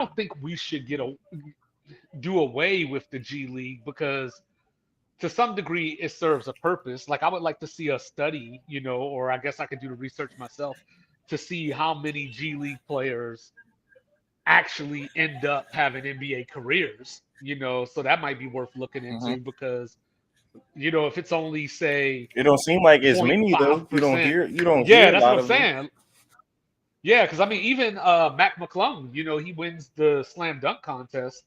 don't think we should do away with the G League because to some degree it serves a purpose. Like I would like to see a study, or I guess I could do the research myself to see how many G League players actually end up having NBA careers, so that might be worth looking Hmm. into because, if it's only say It don't seem like as many though. You don't 0.5%, hear you don't yeah, hear a that's what lot I'm of them. saying. Yeah, because I mean, even Mac McClung, he wins the slam dunk contest,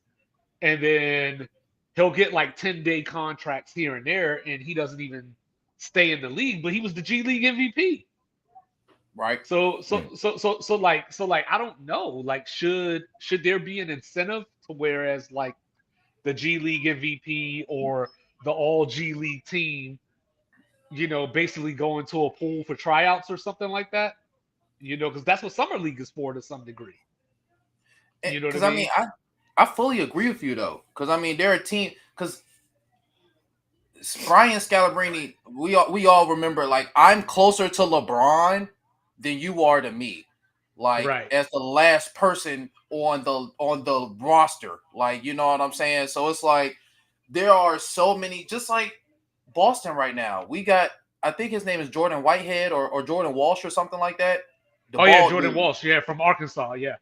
and then he'll get like 10-day contracts here and there, and he doesn't even stay in the league, but he was the G League MVP. Right. So, I don't know. Like, should there be an incentive to whereas like the G League MVP or the All G League team, basically go into a pool for tryouts or something like that? Because that's what summer league is for to some degree. You know what I Because I mean, mean? I fully agree with you though. Because I mean, they're a team. Because Brian Scalabrine, we all remember. Like, I'm closer to LeBron than you are to me. Like, Right. as the last person on the roster. Like, you know what I'm saying? So it's like there are so many. Just like Boston right now, we got. I think his name is Jordan Whitehead or Jordan Walsh or something like that. The Oh yeah, bald Jordan dude. Walsh, yeah, from Arkansas, yeah.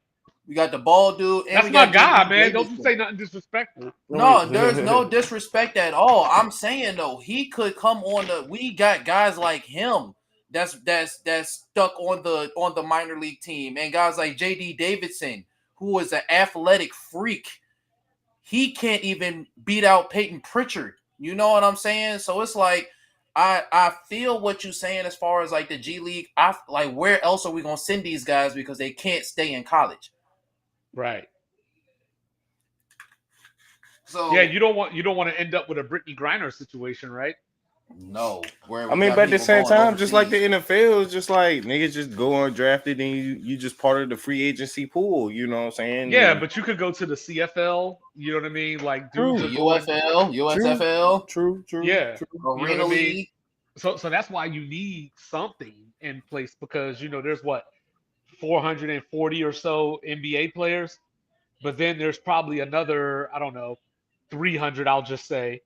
We got the bald dude, and That's we my got guy, JD man. Don't you Davidson. say nothing disrespectful. No, there's no disrespect at all. I'm saying though, he could come on the. We got guys like him that's stuck on the minor league team, and guys like JD Davidson, who is an athletic freak. He can't even beat out Peyton Pritchard. You know what I'm saying? So it's like I feel what you're saying as far as like the G League. I like, where else are we gonna send these guys because they can't stay in college? Right. Yeah, So you don't want to end up with a Brittany Griner situation, right? no, where I we mean, got but at the people same going time, just like the overseas. NFL, it's just like niggas just go undrafted and you just part of the free agency pool. You know what I'm saying? Yeah, And but you could go to the CFL, you know what I mean? Like dudes true, are The going, UFL, true, USFL, true, true, yeah, true. you know what I Arena mean? League. So that's why you need something in place because there's what 440 or so NBA players, but then there's probably another, I don't know, 300, I'll just say,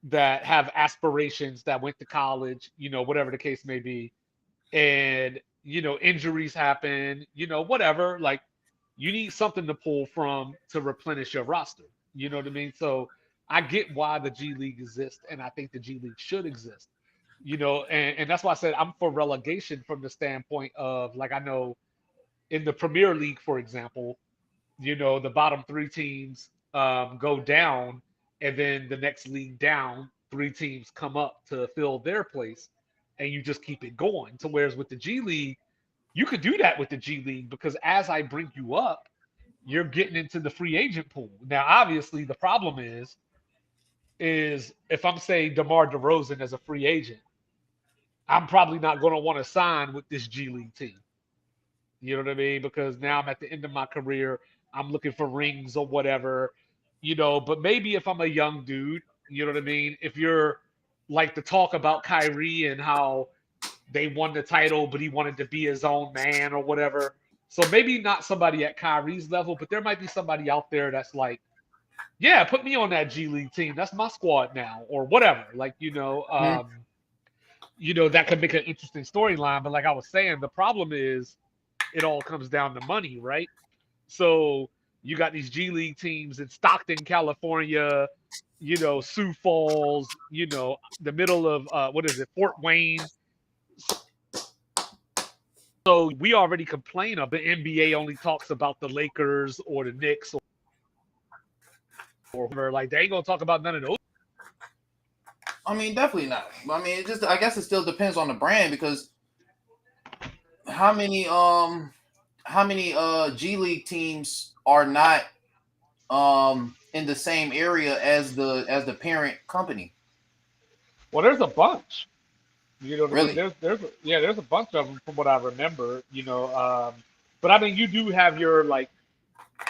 that have aspirations that went to college, whatever the case may be. And, injuries happen, whatever. Like, you need something to pull from to replenish your roster. You know what I mean? So I get why the G League exists, and I think the G League should exist. And that's why I said I'm for relegation from the standpoint of like I know in the Premier League, for example, the bottom three teams go down, and then the next league down, three teams come up to fill their place, and you just keep it going. To whereas with the G League, you could do that with the G League because as I bring you up, you're getting into the free agent pool. Now, obviously, the problem is if I'm saying DeMar DeRozan as a free agent, I'm probably not going to want to sign with this G League team. You know what I mean? Because now I'm at the end of my career. I'm looking for rings or whatever, But maybe if I'm a young dude, you know what I mean? If you're like to talk about Kyrie and how they won the title, but he wanted to be his own man or whatever. So maybe not somebody at Kyrie's level, but there might be somebody out there that's like, yeah, put me on that G League team. That's my squad now, or whatever. Like, Mhm. that could make an interesting storyline. But like I was saying, the problem is it all comes down to money, right? So you got these G League teams in Stockton, California, Sioux Falls, the middle of what is it, Fort Wayne. So we already complain of the NBA only talks about the Lakers or the Knicks or whoever. Like they ain't gonna talk about none of those. I mean, definitely not. I mean, it just, I guess it still depends on the brand because how many G League teams are not in the same area as the parent company? Well, there's a bunch. You know what I mean? Really? There's a bunch of them from what I remember. But I mean, you do have your like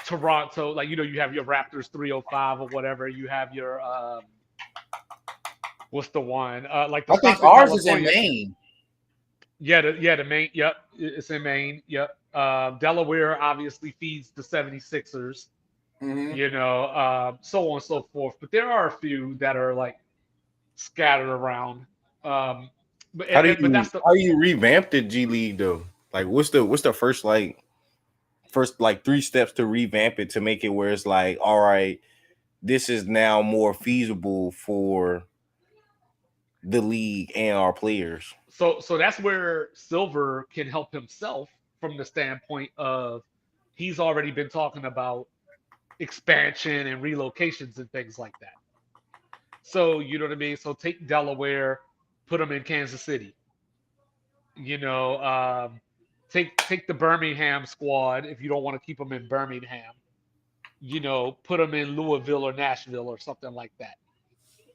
Toronto, like you have your Raptors 305 or whatever. You have your what's the one? Like the I think Stockton, ours is in California. Maine. Yeah, the Maine. Yep, it's in Maine. Yep. Delaware obviously feeds the 76ers. you know, so on and so forth. But there are a few that are like scattered around. Um, but that's the how do you revamp the G League though? Like what's the first like 3 steps to revamp it to make it where it's like, all right, this is now more feasible for the league and our players. so that's where Silver can help himself from the standpoint of he's already been talking about expansion and relocations and things like that. So you know what I mean. So take Delaware, put them in Kansas City. You know, take the Birmingham squad if you don't want to keep them in Birmingham. You know, put them in Louisville or Nashville or something like that.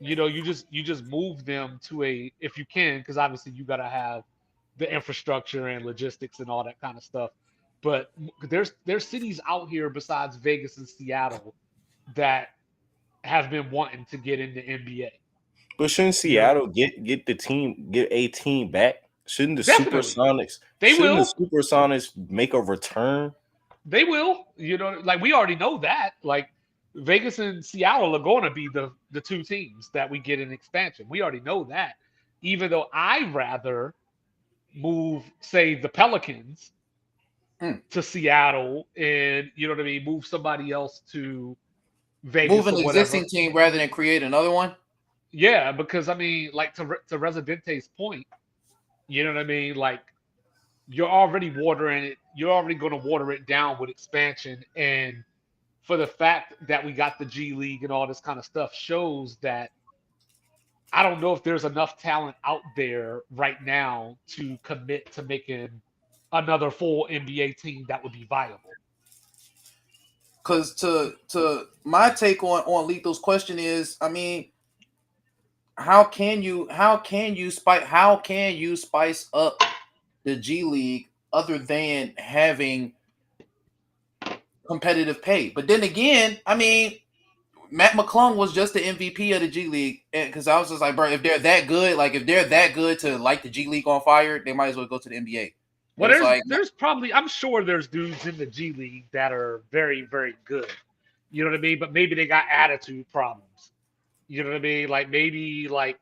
You know, you just move them to a if you can, because obviously you got to have the infrastructure and logistics and all that kind of stuff. But there's cities out here besides Vegas and Seattle that have been wanting to get into NBA. But shouldn't You know, Seattle get a team back? definitely they Shouldn't the will. Supersonics make a return? They will. You know, like we already know that. Like Vegas and Seattle are going to be the two teams that we get in expansion. We already know that. Even though I rather move, say, the Pelicans Mm. to Seattle, and you know what I mean, move somebody else to Move Vegas an or whatever. existing team rather than create another one. Yeah, because I mean, like to Residente's point, you know what I mean. Like you're already watering it. You're already going to water it down with expansion, and for the fact that we got the G League and all this kind of stuff shows that I don't know if there's enough talent out there right now to commit to making another full NBA team that would be viable. Because to my take on Lethal's question is, I mean, how can you spice up the G League other than having competitive pay? But then again, I mean, Matt McClung was just the MVP of the G League, because I was just like, bro, if they're that good, like if they're that good to light the G League on fire, they might as well go to the NBA. It Well, was there's like, there's probably I'm sure there's dudes in the G League that are very very good. You know what I mean? But maybe they got attitude problems. You know what I mean? Like maybe like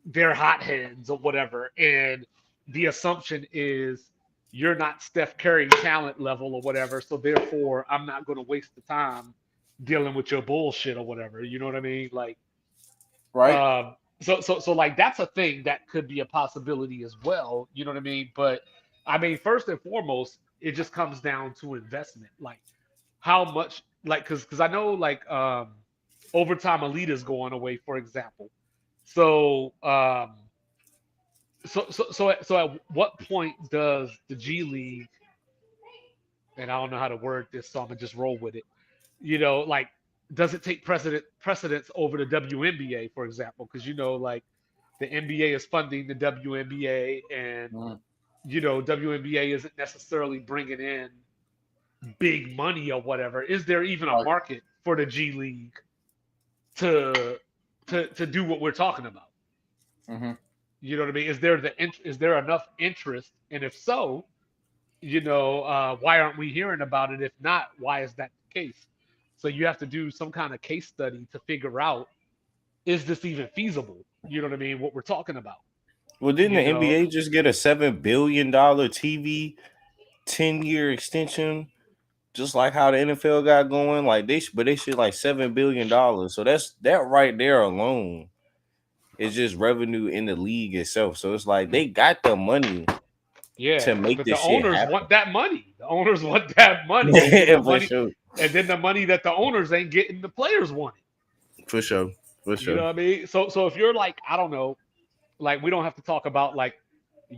they're hotheads or whatever, and the assumption is you're not Steph Curry talent level or whatever, so therefore I'm not going to waste the time dealing with your bullshit or whatever. You know what I mean? Like, right? so like that's a thing that could be a possibility as well. You know what I mean? But I mean, first and foremost, it just comes down to investment. Like, how much? Like, because I know like overtime elite is going away, for example. So so at what point does the G League, and I don't know how to word this, so I'm gonna just roll with it. You know, like does it take precedence over the WNBA, for example? Because you know, like the NBA is funding the WNBA, and Mm. you know, WNBA isn't necessarily bringing in big money or whatever. Is there even a Right. market for the G League to to do what we're talking about? Mm-hmm. You know what I mean? Is there enough interest? And if so, you know, why aren't we hearing about it? If not, why is that the case? So you have to do some kind of case study to figure out, is this even feasible? You know what I mean? What we're talking about. Well, didn't the You know, NBA just get a $7 billion TV 10-year extension, just like how the NFL got going? Like but they should like $7 billion. So that right there alone is just revenue in the league itself. So it's like they got the money yeah. to make But the this shit owners happen. want that money. The owners want that money, and then the For money, sure, and then the money that the owners ain't getting, the players want it. for sure, for You know sure. what I mean? So if you're like, I don't know, like we don't have to talk about like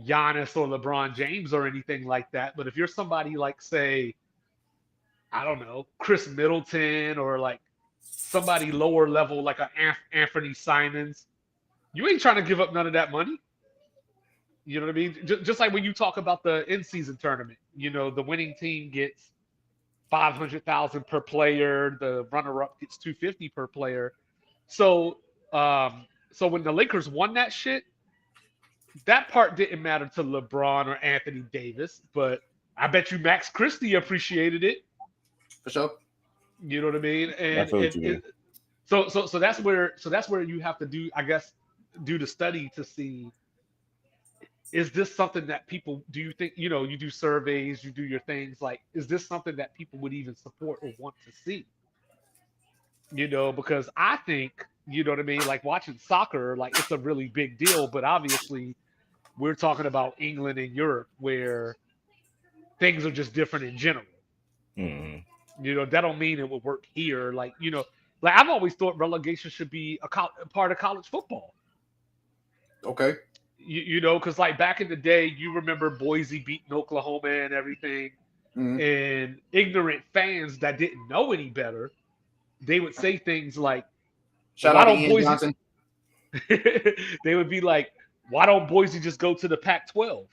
Giannis or LeBron James or anything like that. But if you're somebody like, say, I don't know, Chris Middleton or like somebody lower level like a Anthony Simons, you ain't trying to give up none of that money. You know what I mean? Just like when you talk about the in-season tournament, you know, the winning team gets 500,000 per player, the runner-up gets 250 per player. So, so when the Lakers won that shit, that part didn't matter to LeBron or Anthony Davis, but I bet you Max Christie appreciated it. For sure. You know what I mean? I And feel what you mean. so that's where you have to do, I guess, do the study to see, is this something that people, do you think, you do surveys, you do your things, like, is this something that people would even support or want to see? Because I think, you know what I mean, like watching soccer, like it's a really big deal, but obviously we're talking about England and Europe where things are just different in general. Mm. That don't mean it would work here. Like, like I've always thought relegation should be a part of college football. Okay. Because like back in the day, you remember Boise beating Oklahoma and everything, Mhm. and ignorant fans that didn't know any better, they would say things like, Shout "Why out to don't Ian Boise?" Johnson. They would be like, "Why don't Boise just go to the Pac-12?"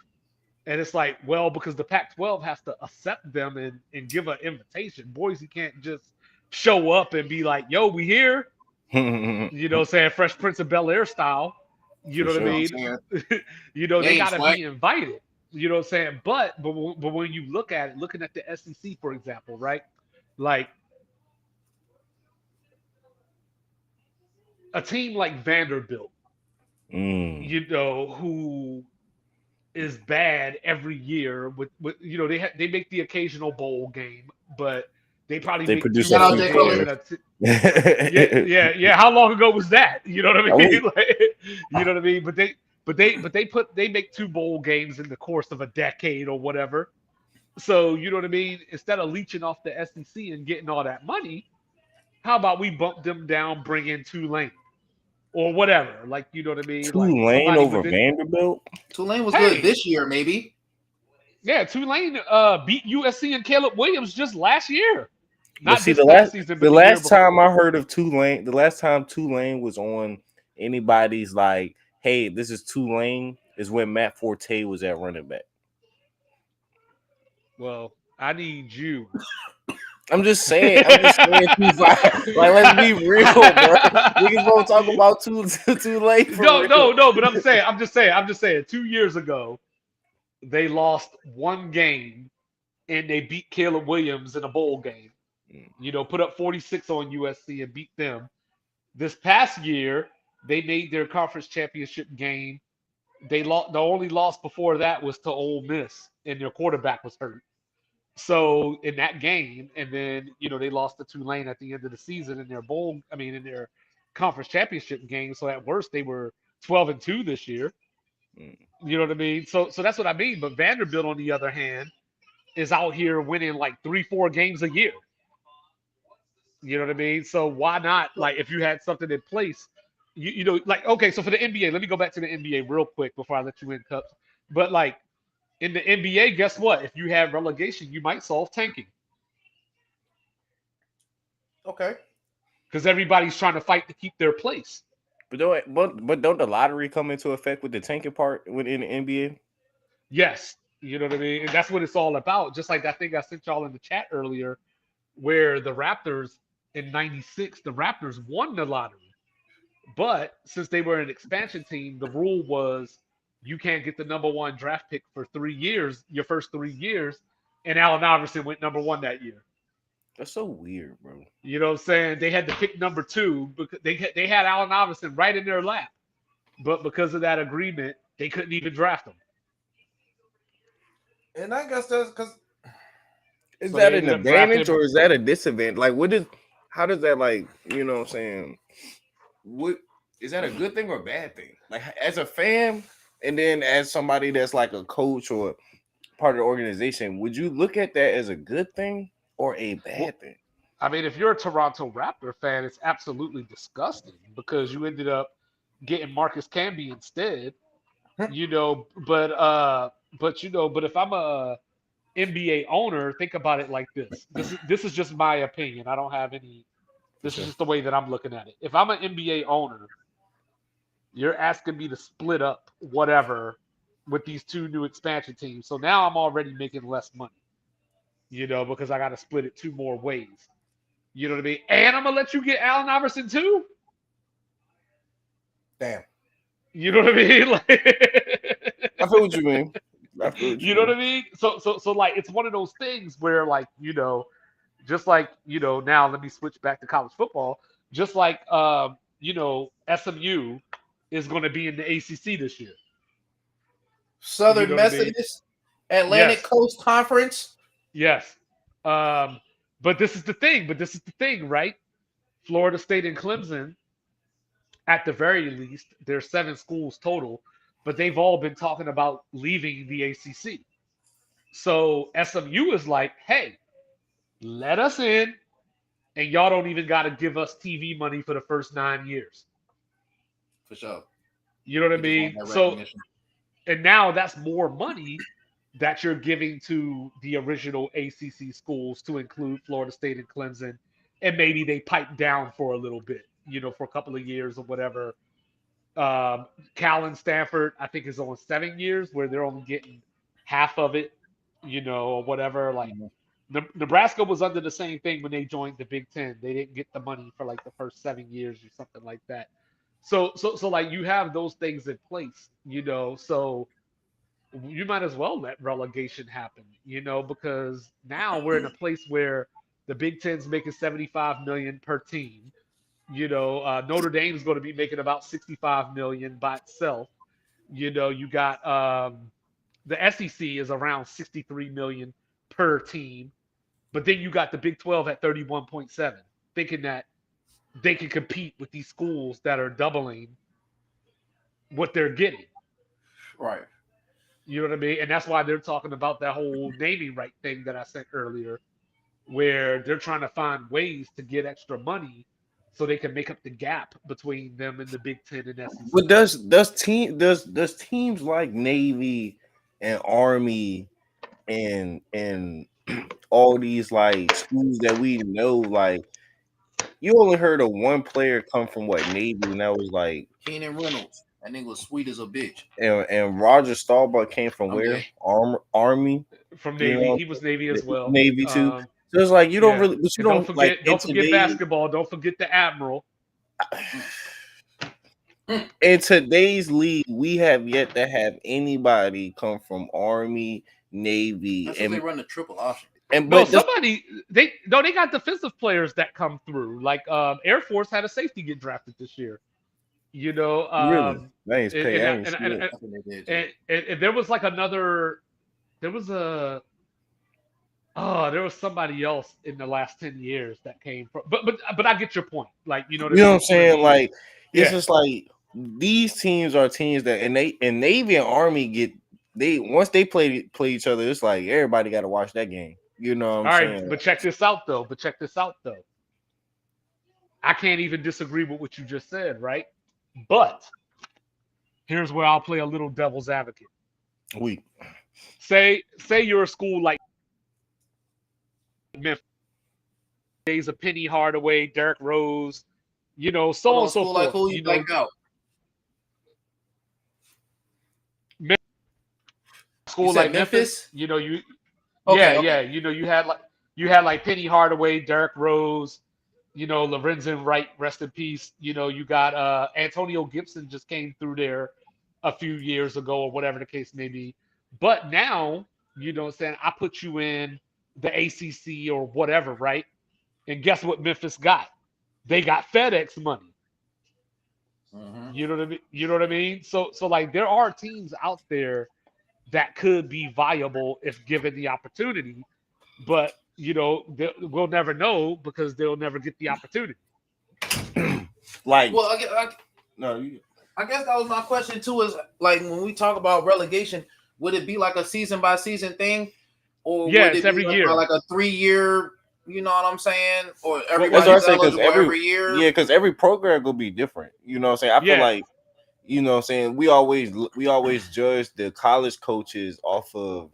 And it's like, well, because the Pac-12 has to accept them and give an invitation. Boise can't just show up and be like, "Yo, we here." Saying Fresh Prince of Bel-Air style. You For know what I You know sure. what I'm mean? saying? They Game got to swag. be invited. You know what I'm saying? But when you look at it, looking at the SEC, for example, right? Like a team like Vanderbilt, Mm. who is bad every year with they make the occasional bowl game, but they probably They make produce two Shout a out bowl few Jay games Cutler. in players. a yeah. How long ago was that? You know what I A mean? week. Like, you know what I mean? But they make two bowl games in the course of a decade or whatever. So you know what I mean? Instead of leeching off the SEC and getting all that money, how about we bump them down, bring in Tulane or whatever? Like, you know what I mean? Like Tulane somebody over within. Vanderbilt. Tulane was good Hey, this year, maybe. yeah, Tulane beat USC and Caleb Williams just last year. But Not see, this past season, the but the year last time before. I heard of Tulane, the last time Tulane was on anybody's like, hey, this is Tulane, is when Matt Forte was at running back. Well, I need you. I'm just saying, like, let's be real, bro. Niggas won't talk about Tulane for real. No, but I'm just saying. 2 years ago, they lost one game and they beat Caleb Williams in a bowl game. Put up 46 on USC and beat them. This past year, they made their conference championship game. They lost. The only loss before that was to Ole Miss, and their quarterback was hurt. So in that game, and then they lost to Tulane at the end of the season in their bowl. I mean, in their conference championship game. So at worst, they were 12-2 this year. Mm. You know what I mean? So that's what I mean. But Vanderbilt, on the other hand, is out here winning like 3, 4 games a year. You know what I mean? So why not? Like, if you had something in place, like, okay. So for the NBA, let me go back to the NBA real quick before I let you in, Cups. But like in the NBA, guess what? If you have relegation, you might solve tanking Okay. because everybody's trying to fight to keep their place. But don't the lottery come into effect with the tanking part within the NBA? Yes, you know what I mean, and that's what it's all about. Just like that thing I sent y'all in the chat earlier, where the Raptors in '96, the Raptors won the lottery. But since they were an expansion team, the rule was you can't get the number one draft pick for 3 years, your first 3 years. And Allen Iverson went number one that year. That's so weird, bro. You know what I'm saying? They had to pick number two because they had Allen Iverson right in their lap. But because of that agreement, they couldn't even draft him. And I guess that's because Is So that they an ended up drafting advantage him. or is that a disadvantage? Like, how does that, like, you know what I'm saying? What is that a good thing or a bad thing? Like, as a fan, and then as somebody that's like a coach or part of the organization, would you look at that as a good thing or a Well, bad thing? I mean, if you're a Toronto Raptor fan, it's absolutely disgusting because you ended up getting Marcus Camby instead. But if I'm a NBA owner, think about it like this. This is just my opinion. I don't have any. For This is sure. just the way that I'm looking at it. If I'm an NBA owner, you're asking me to split up whatever with these two new expansion teams. So now I'm already making less money, because I got to split it two more ways. You know what I mean? And I'm gonna let you get Allen Iverson too. damn. You know what I mean? I feel what you mean. I feel what you You know what mean. I mean? So like it's one of those things where like, just like, now let me switch back to college football. Just like, SMU is going to be in the ACC this year. You Southern know what I mean? Methodist, Atlantic Yes, Coast Conference. yes. Um, but this is the thing. Right? Florida State and Clemson, at the very least, there's 7 schools total, but they've all been talking about leaving the ACC. So SMU is like, hey, let us in, and y'all don't even got to give us TV money for the first 9 years. For sure. You know what I We just want mean? that So, recognition. and now that's more money that you're giving to the original ACC schools, to include Florida State and Clemson, and maybe they pipe down for a little bit, for a couple of years or whatever. Cal and Stanford, I think, is on 7 years where they're only getting half of it, or whatever. Like, Mhm. Nebraska was under the same thing when they joined the Big Ten. They didn't get the money for like the first 7 years or something like that. So like, you have those things in place, so you might as well let relegation happen, because now we're in a place where the Big Ten's making 75 million per team. Notre Dame is going to be making about 65 million by itself. You got the SEC is around 63 million per team, but then you got the Big 12 at 31.7, thinking that they can compete with these schools that are doubling what they're getting. Right. You know what I mean? And that's why they're talking about that whole naming right thing that I said earlier, where they're trying to find ways to get extra money so they can make up the gap between them and the Big Ten and But SEC. does teams like Navy and Army and all these like schools that we know, like you only heard of one player come from what Navy, and that was like Keenan Reynolds. That nigga was sweet as a bitch. and Roger Staubach came from I'm where? gay. Army, From you Navy, know, he was Navy as well. Navy too. So it's like you don't Yeah, really, but you and don't don't like forget, in don't forget today. basketball. Don't forget the Admiral. In today's league, we have yet to have anybody come from Army, Navy, That's because they run the triple option. and No, but this, they got defensive players that come through. Like, Air Force had a safety get drafted this year. You know, really, I ain't and, pay. and, I ain't and, see and, it. and, I think they did. and, and there was like another. There was a. Oh, there was somebody else in the last 10 years that came from. But I get your point. Like, you know what I You know what I'm mean? saying? Like it's Yeah. just like these teams are teams that and Navy and Army get they once they play each other, it's like everybody got to watch that game. You know what I'm All right, saying? but check this out though. I can't even disagree with what you just said, right? But here's where I'll play a little devil's advocate. We Say you're a school like Memphis, days of Penny Hardaway, Derrick Rose, so Hold on on, and so school like forth. who you blanked out? You School said like Memphis, Memphis? yeah, Okay, yeah, okay. you had like Penny Hardaway, Derrick Rose, Lorenzen Wright, rest in peace. You got Antonio Gibson just came through there a few years ago or whatever the case may be. But now, what I'm saying, I put you in the ACC or whatever, right? And guess what Memphis got? They got FedEx money. Mm-hmm. You know what I mean? You know what I mean? So like, there are teams out there that could be viable if given the opportunity, but we'll never know because they'll never get the opportunity. like Well, no, you, I guess that was my question too. Is like when we talk about relegation, would it be like a season by season thing, or Yeah, would it's it be every year. like a 3 year? You know what I'm saying? Or What that's what I everybody's say because eligible every year? because every program will be different. You know what I'm saying? I feel Yeah, like you know what I'm saying we always judge the college coaches off of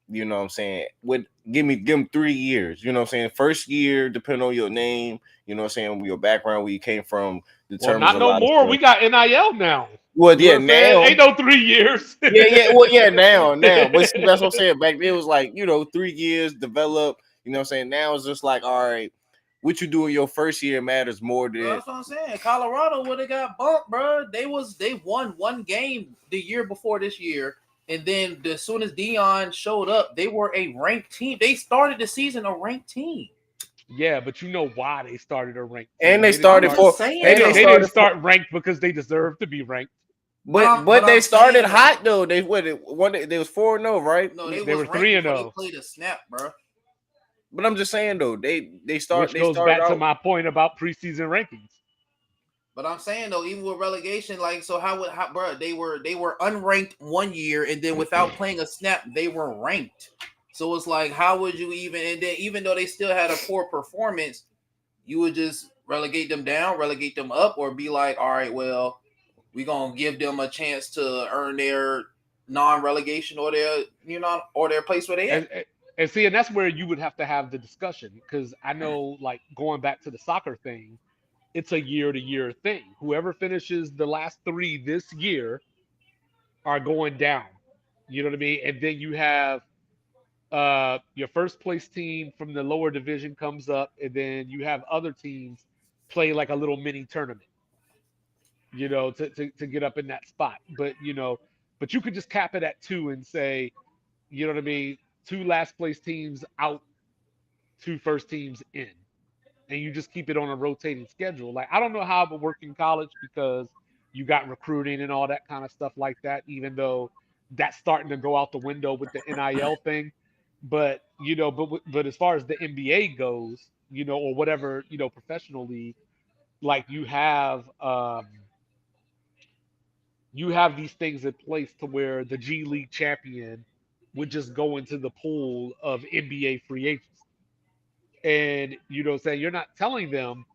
you know what I'm saying with give them 3 years, you know what I'm saying? First year, depending on your name, you know what I'm saying, your background, where you came from, well, determines not a no lot of more. We stuff. got NIL now. Well, You know yeah, what I'm saying? now, Ain't no 3 years. well, yeah, now. But see, that's what I'm saying. Back then it was like, 3 years develop, you know what I'm saying? Now it's just like, all right, what you do in your first year matters more Well, than that's what I'm saying. Colorado would have got bumped, bro. They won one game the year before this year, and then as soon as Dion showed up, they were a ranked team. They started the season a ranked team. Yeah, but you know why they started a ranked And team. they They didn't started I'm start. just for saying and they They though. didn't started for start ranked because they deserve to be ranked. but But they I'm started saying though. hot though. They they was 4-0, right? No, they They was were ranked 3-0, before they played a snap, bro. But I'm just saying though, which they goes started back to out. my point about preseason rankings. But I'm saying though, even with relegation, like so, bro? They were unranked one year, and then without playing a snap, they were ranked. So it's like, how would you even? And then even though they still had a poor performance, you would just relegate them down, relegate them up, or be like, all right, well, we gonna give them a chance to earn their non-relegation or their place where they at. And see, and that's where you would have the discussion because I know, like going back to the soccer thing, it's a year-to-year thing. Whoever finishes the last three this year are going down. You know what I mean? And then you have your first place team from the lower division comes up, and then you have other teams play like a little mini tournament, to get up in that spot. But you could just cap it at two and say, you know what I mean, two last place teams out, two first teams in, and you just keep it on a rotating schedule. Like I don't know how it would work in college because you got recruiting and all that kind of stuff like that, even though that's starting to go out the window with the NIL thing. But as far as the NBA goes, or whatever, professional league, like you have these things in place to where the G League champion would just go into the pool of NBA free agents. And saying you're not telling them,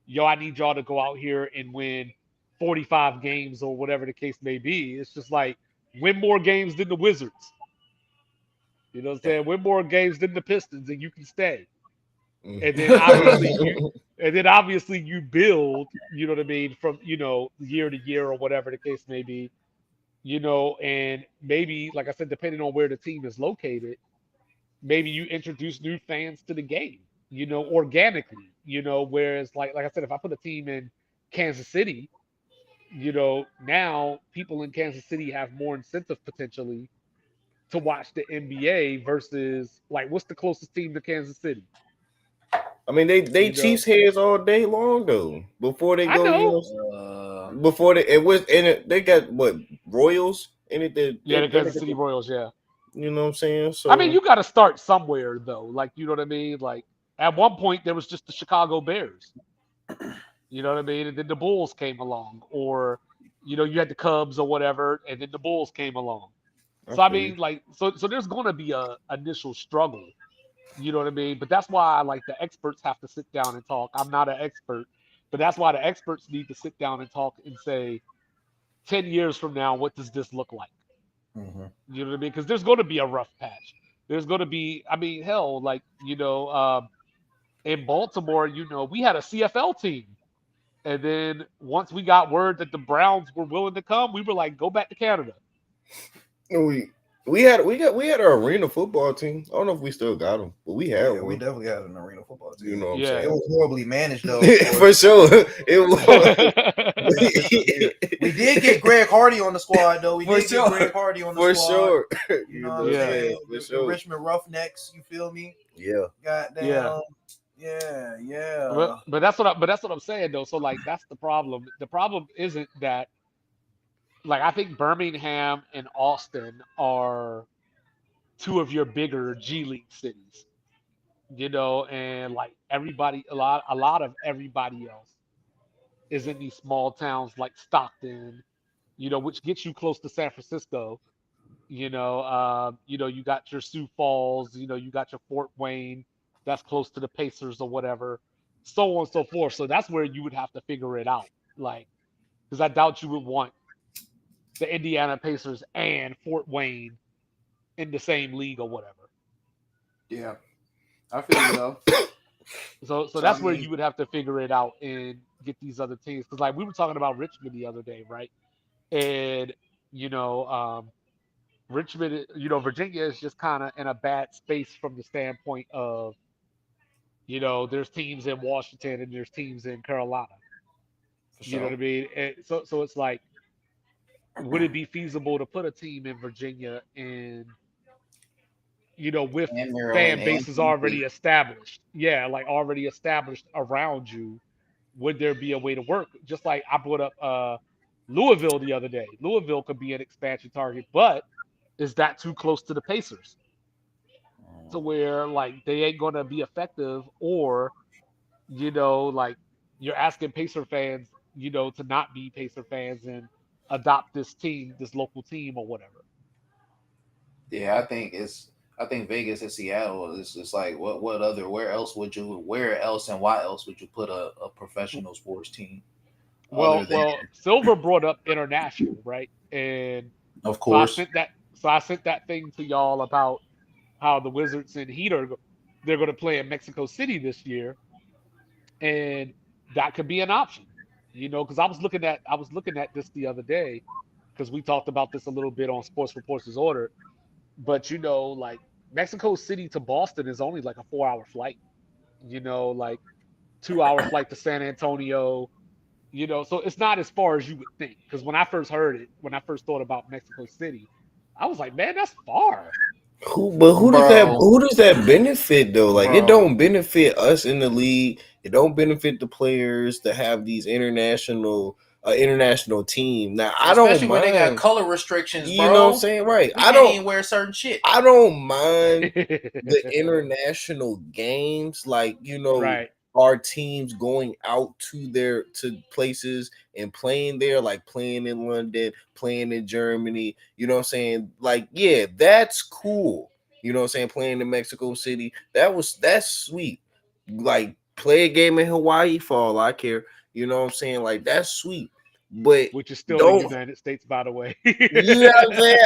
yo, I need y'all to go out here and win 45 games or whatever the case may be. It's just like win more games than the Wizards. You know what I'm saying? Win more games than the Pistons and you can stay. And then obviously you build, you know what I mean, from year to year or whatever the case may be, and maybe like I said, depending on where the team is located, maybe you introduce new fans to the game, organically, whereas like I said, if I put a team in Kansas City, now people in Kansas City have more incentive potentially to watch the NBA versus like what's the closest team to Kansas City? I mean, they You know, Chiefs heads all day long though. Before they I go, know. before they got what Royals in it. Yeah, the Don't they Kansas get City Royals, yeah. you know what I'm saying? I mean, So you got to start somewhere though. Like, you know what I mean? Like at one point there was just the Chicago Bears. You know what I mean? And then the Bulls came along, or you had the Cubs or whatever, and then the Bulls came along. I So I feel you. mean, like, so there's going to be a initial struggle. You know what I mean? But that's why like the experts have to sit down and talk. I'm not an expert, but that's why the experts need to sit down and talk and say, 10 years from now, what does this look like? Mhm. You know what I mean? Because there's going to be a rough patch. There's going to be, I mean, hell, like in Baltimore, we had a CFL team. And then once we got word that the Browns were willing to come, we were like, go back to Canada. We we had our arena football team. I don't know if we still got them, but we had Yeah, we one. definitely had an arena football You team. know what I'm Yeah. It saying? was horribly managed though, For sure, it Yeah. was. We did get Greg Hardy on the squad though. We For did sure. get Greg Hardy on the For squad. sure. You know You what know I'm what I'm Yeah. saying? saying? For The sure. Richmond Roughnecks, you feel me? Yeah. Yeah. Goddamn. Yeah, But yeah. but that's what I'm saying though. So like that's the problem. The problem isn't that, like, I think Birmingham and Austin are two of your bigger G League cities. And like everybody, a lot of everybody else is in these small towns like Stockton, which gets you close to San Francisco. You got your Sioux Falls, you got your Fort Wayne, that's close to the Pacers or whatever, so on and so forth. So that's where you would have to figure it out, like, because I doubt you would want the Indiana Pacers and Fort Wayne in the same league or whatever. Yeah, I feel you though. So So I that's where mean, you would have to figure it out and get these other teams. Because like we were talking about Richmond the other day, right? And you know, Richmond, Virginia is just kind of in a bad space from the standpoint of, there's teams in Washington and there's teams in Carolina. For You know what sure. I mean? And so it's like, would it be feasible to put a team in Virginia and, with And fan Maryland and bases already DC. established. Yeah, like already established around you, would there be a way to work? Just like I brought up Louisville the other day. Louisville could be an expansion target, but is that too close to the Pacers to where like they ain't gonna be effective, or like you're asking Pacer fans, to not be Pacer fans and adopt this team, this local team or whatever. Yeah, I think Vegas and Seattle is just like what other where else and why else would you put a professional sports team other than Well, Silver brought up international, right? And of so I course. sent that. So I sent that thing to y'all about how the Wizards and Heat they're going to play in Mexico City this year, and that could be an option. Because I was looking at this the other day because we talked about this a little bit on Sports Reports Order. But like Mexico City to Boston is only like a 4-hour flight. Like 2-hour flight to San Antonio. So it's not as far as you would think. Because when I first heard it, when I first thought about Mexico City, I was like, man, that's far. Bro, who does that benefit though? Like it bro. don't benefit us in the league. It don't benefit the players to have these international team. Now I don't Especially when they got mind. color restrictions, You know what I'm bro. saying? Right. We can't even wear certain shit. I don't mind the international games, like Right. our teams going out to places and playing there, like playing in London, playing in Germany. You know what I'm saying? Like, yeah, that's cool. You know what I'm saying? Playing in Mexico City, that's sweet. Like, play a game in Hawaii for all I care. You know what I'm saying? Like, that's sweet. But Which is still the don't United States, by the way. you know what I'm saying?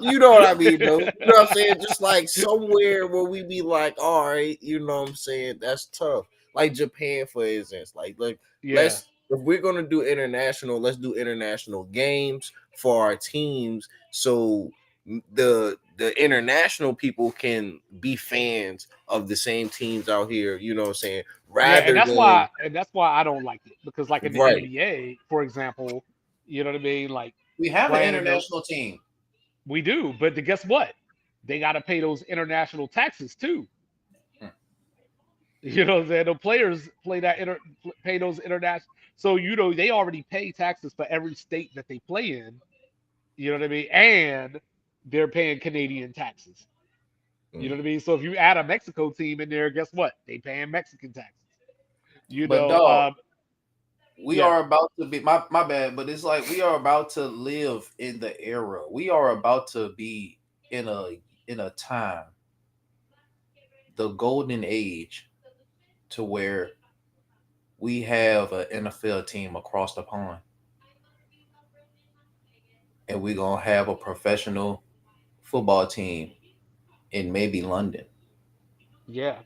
You know what I mean, though. You know what I'm saying? Just like somewhere where we be like, all right, you know what I'm saying? That's tough. Like Japan, for instance. Like Yeah. let's if we're gonna do international, let's do international games for our teams, so the international people can be fans of the same teams out here. You know what I'm saying? Yeah, and Rather that's than why and that's why I don't like it because like in the right. NBA, for example, you know what I mean, like We have an playing in the international team. we do, but guess what? They got to pay those international taxes too. Hmm. You know what I'm saying? The players pay those international. So they already pay taxes for every state that they play in. You know what I mean? And they're paying Canadian taxes. You know what I mean? So if you add a Mexico team in there, guess what? They paying Mexican taxes. You But know, dog, we yeah, are about to be my bad, but it's like we are about to live in the era. We are about to be in a time, the golden age, to where we have an NFL team across the pond, and we're gonna have a professional football team in maybe London. yeah.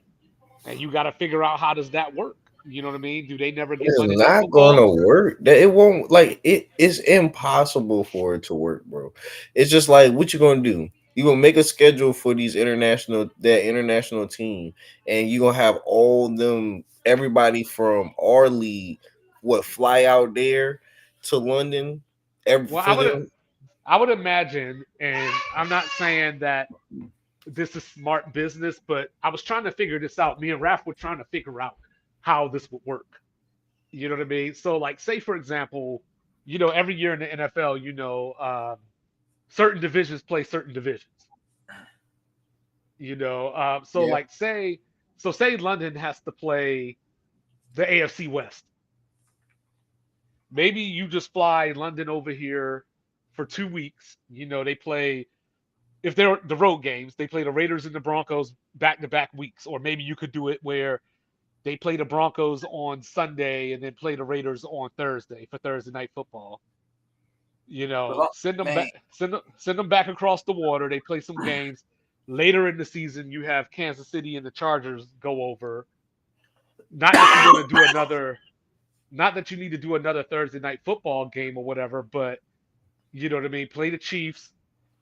And you got to figure out how does that work. You know what I mean? Do they never get It's Monday Night not Football? gonna work. That it won't like it's impossible for it to work, bro. It's just like what you gonna do? You gonna make a schedule for that international team, and you gonna have all them everybody from our league fly out there to London Well, for them. I would imagine, and I'm not saying that this is smart business, but I was trying to figure this out. Me and Raph were trying to figure out how this would work. You know what I mean? So, like, say for example, every year in the NFL, certain divisions play certain divisions. So Yeah. like say London has to play the AFC West. Maybe you just fly London over here for 2 weeks. They play if they're the road games, they play the Raiders and the Broncos back to back weeks. Or maybe you could do it where they play the Broncos on Sunday and then play the Raiders on Thursday for Thursday night football. Send them Man, back, send them back across the water. They play some games. Later in the season, you have Kansas City and the Chargers go over. Not that you're going to do another, not that you need to do another Thursday night football game or whatever, but you know what I mean. Play the Chiefs.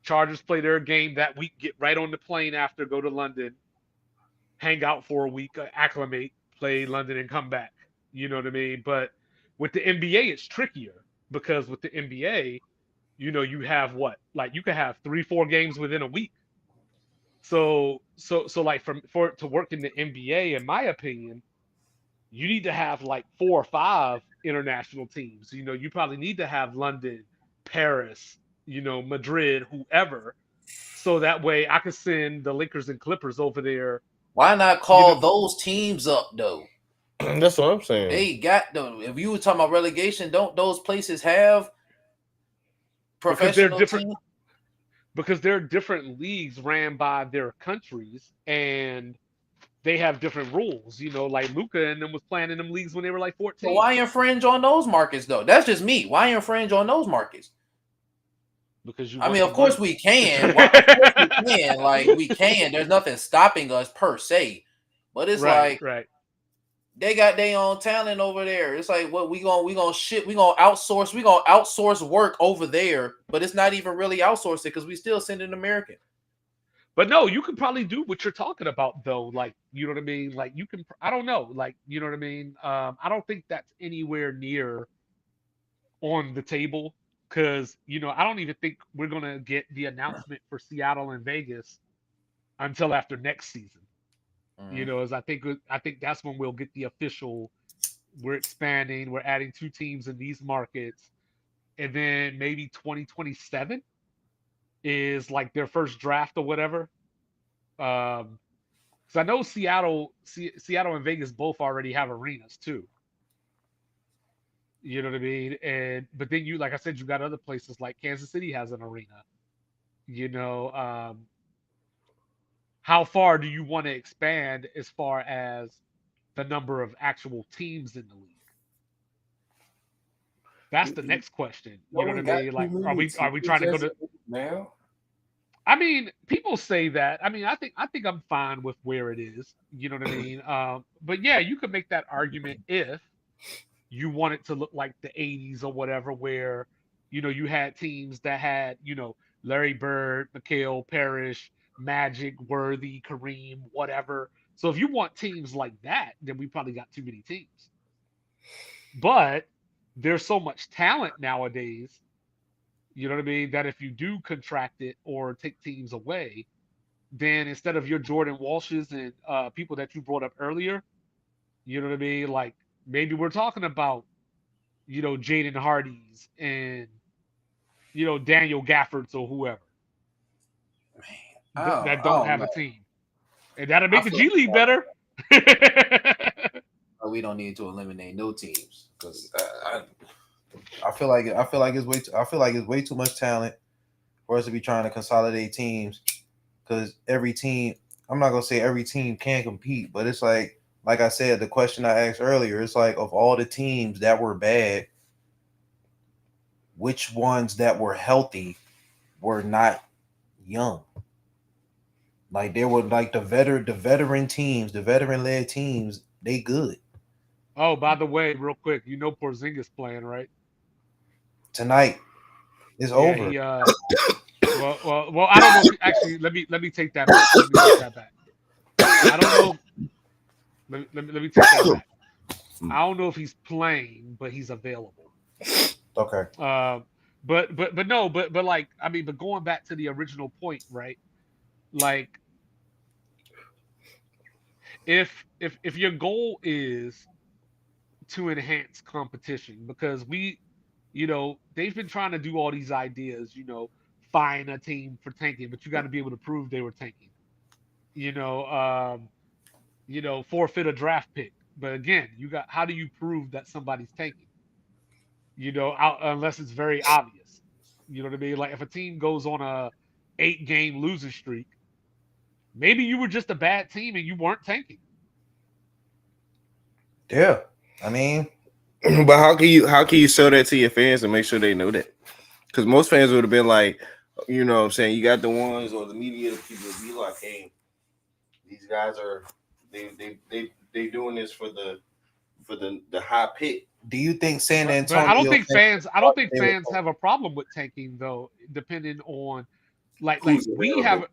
Chargers play their game that week. Get right on the plane after. Go to London. Hang out for a week. Acclimate. Play London and come back. You know what I mean. But with the NBA, it's trickier because with the NBA, you have what? Like you could have 3, 4 games within a week. So like for it to work in the NBA, in my opinion, you need to have like 4 or 5 international teams. You probably need to have London, Paris, Madrid, whoever, so that way I could send the Lakers and Clippers over there. Why not You know, call those teams up though? That's what I'm saying. They got them. If you were talking about relegation, don't those places have because they're professional different teams? because they're different leagues ran by their countries, and they have different rules. Like Luca and them was playing in them leagues when they were like So 14. why infringe on those markets though? That's just me. Why infringe on those markets? Because you I want mean, the of course money. we can. Of course we can. Like we can. There's nothing stopping us per se. But it's Right, like right. they got their own talent over there. It's like what we gonna outsource work over there, but it's not even really outsourcing because we still send an American. But no, you can probably do what you're talking about though. Like, you know what I mean? Like you can, I don't know. Like, you know what I mean? I don't think that's anywhere near on the table because, I don't even think we're going to get the announcement for Seattle and Vegas until after next season. As I think that's when we'll get the official, we're expanding, we're adding 2 teams in these markets. And then maybe 2027 is like their first draft or whatever. Because I know Seattle and Vegas both already have arenas too. You know what I mean? And but then like I said, you got other places like Kansas City has an arena. You know, how far do you want to expand as far as the number of actual teams in the league? That's the next question. You No, know what we I got mean? too Like, are many we teams trying to go as to? it is now. I mean, people say that. I mean, I think I'm fine with where it is. You know what I mean? But yeah, you could make that argument if you want it to look like the 80s or whatever, where you had teams that had Larry Bird, Mikhail Parrish, Magic, Worthy, Kareem, whatever. So if you want teams like that, then we probably got too many teams. But there's so much talent nowadays, you know what I mean, that if you do contract it or take teams away, then instead of your Jordan Walshes and people that you brought up earlier, you know what I mean, like maybe we're talking about Jaden Hardy's and Daniel Gaffords or whoever that I don't don't have know. a team, and that'll I make the feel G League better. we don't need to eliminate no teams because I feel like it's way too much talent for us to be trying to consolidate teams. Because every team, I'm not gonna say every team can compete, but it's like I said, the question I asked earlier, it's like of all the teams that were bad, which ones that were healthy were not young? Like they were like the veteran teams, the veteran led teams, they good. Oh, by the way, real quick, Porzingis playing, right? Tonight is Yeah, over. he well, I don't know if actually let me take that back. Let me take that back. I don't know. Let me take that back. I don't know if he's playing, but he's available. Okay. Uh, but no, but like I mean, but going back to the original point, right? Like if your goal is to enhance competition, because they've been trying to do all these ideas, fine a team for tanking, but you got to be able to prove they were tanking. You know, forfeit a draft pick. But again, how do you prove that somebody's tanking? Unless it's very obvious. You know what I mean? Like if a team goes on a 8-game losing streak, maybe you were just a bad team and you weren't tanking. Yeah. I mean, But how can you sell that to your fans and make sure they know that? Because most fans would have been like, what I'm saying, you got the ones or the media people would be like, hey, these guys are they doing this for the high pick. do you think San But I don't Antonio think fans fans I don't thought think they were fans have a problem with tanking though, depending on like Who's we available? have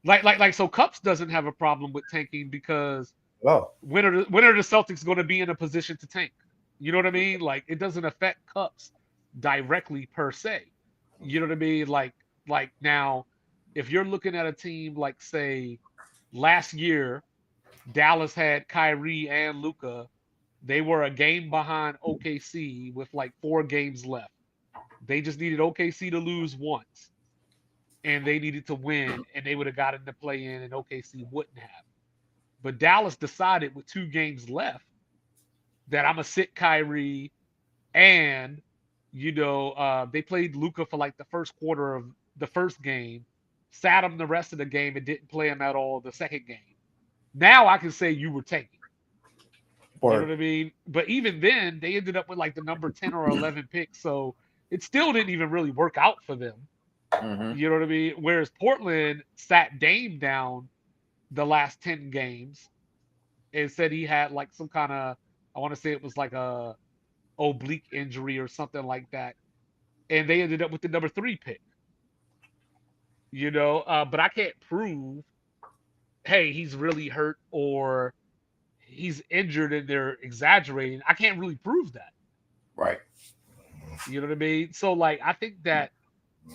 like so Cups doesn't have a problem with tanking because low? when are the Celtics going to be in a position to tank? You know what I mean? Like it doesn't affect Cups directly per se. You know what I mean? Like now if you're looking at a team like, say, last year, Dallas had Kyrie and Luca. They were a game behind OKC with like 4 games left. They just needed OKC to lose once, and they needed to win, and they would have gotten to play in, and OKC wouldn't have. But Dallas decided with 2 games left that I'm gonna sit Kyrie, and they played Luca for like the first quarter of the first game, sat him the rest of the game, and didn't play him at all the second game. Now I can say you were tanking. You know what I mean? But even then, they ended up with like the number 10 or 11 pick, so it still didn't even really work out for them. You know what I mean? Whereas Portland sat Dame down the last 10 games and said he had like some kind of, I want to say it was like a oblique injury or something like that, and they ended up with the number 3 pick. But I can't prove, hey, he's really hurt or he's injured and they're exaggerating. I can't really prove that. Right. You know what I mean? So like, I think that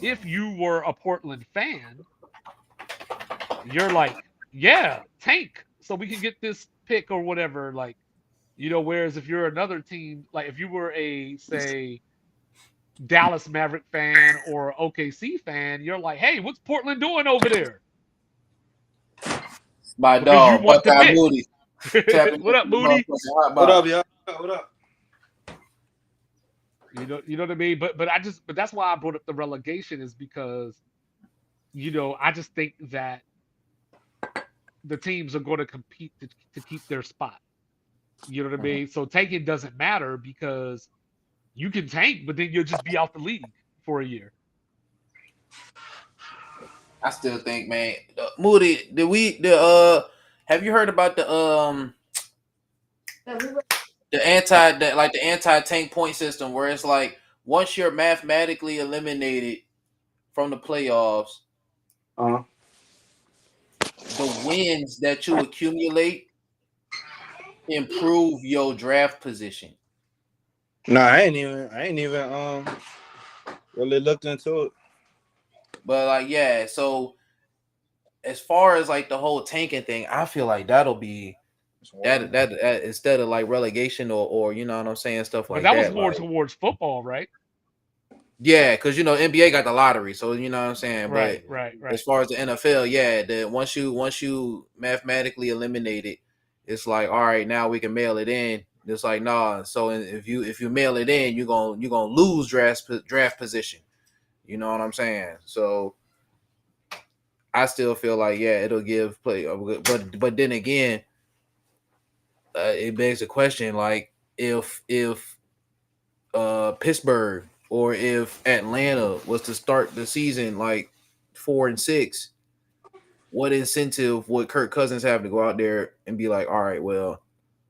if you were a Portland fan, you're like, yeah, tank so we can get this pick or whatever. Like, whereas if you're another team, like if you were a, say, Dallas Maverick fan or OKC fan, you're like, hey, what's Portland doing over there? My Because dog, you want the Buckeye pick. Moody. What up, Moody? What up, y'all? What up? You know what I mean? But that's why I brought up the relegation, is because, I just think that the teams are going to compete to keep their spot. You know what I mean? So tanking doesn't matter because you can tank, but then you'll just be out the league for a year. I still think, man, Moody, have you heard about the anti-tank point system, where it's like once you're mathematically eliminated from the playoffs, the wins that you accumulate improve your draft position. No, I ain't even really looked into it. But like, yeah, so as far as like the whole tanking thing, I feel like that'll be that instead of like relegation or you know what I'm saying, stuff like that. But that was more towards football, right? Yeah, because NBA got the lottery, so you know what I'm saying. Right, but right. As far as the NFL, yeah, once you mathematically eliminate it, it's like, all right, now we can mail it in. It's like, nah. So if you mail it in, you're gonna lose draft position. You know what I'm saying? So I still feel like, yeah, it'll give play, but then again, it begs the question, like if Pittsburgh or if Atlanta was to start the season like 4-6, what incentive would Kirk Cousins have to go out there and be like, all right, well,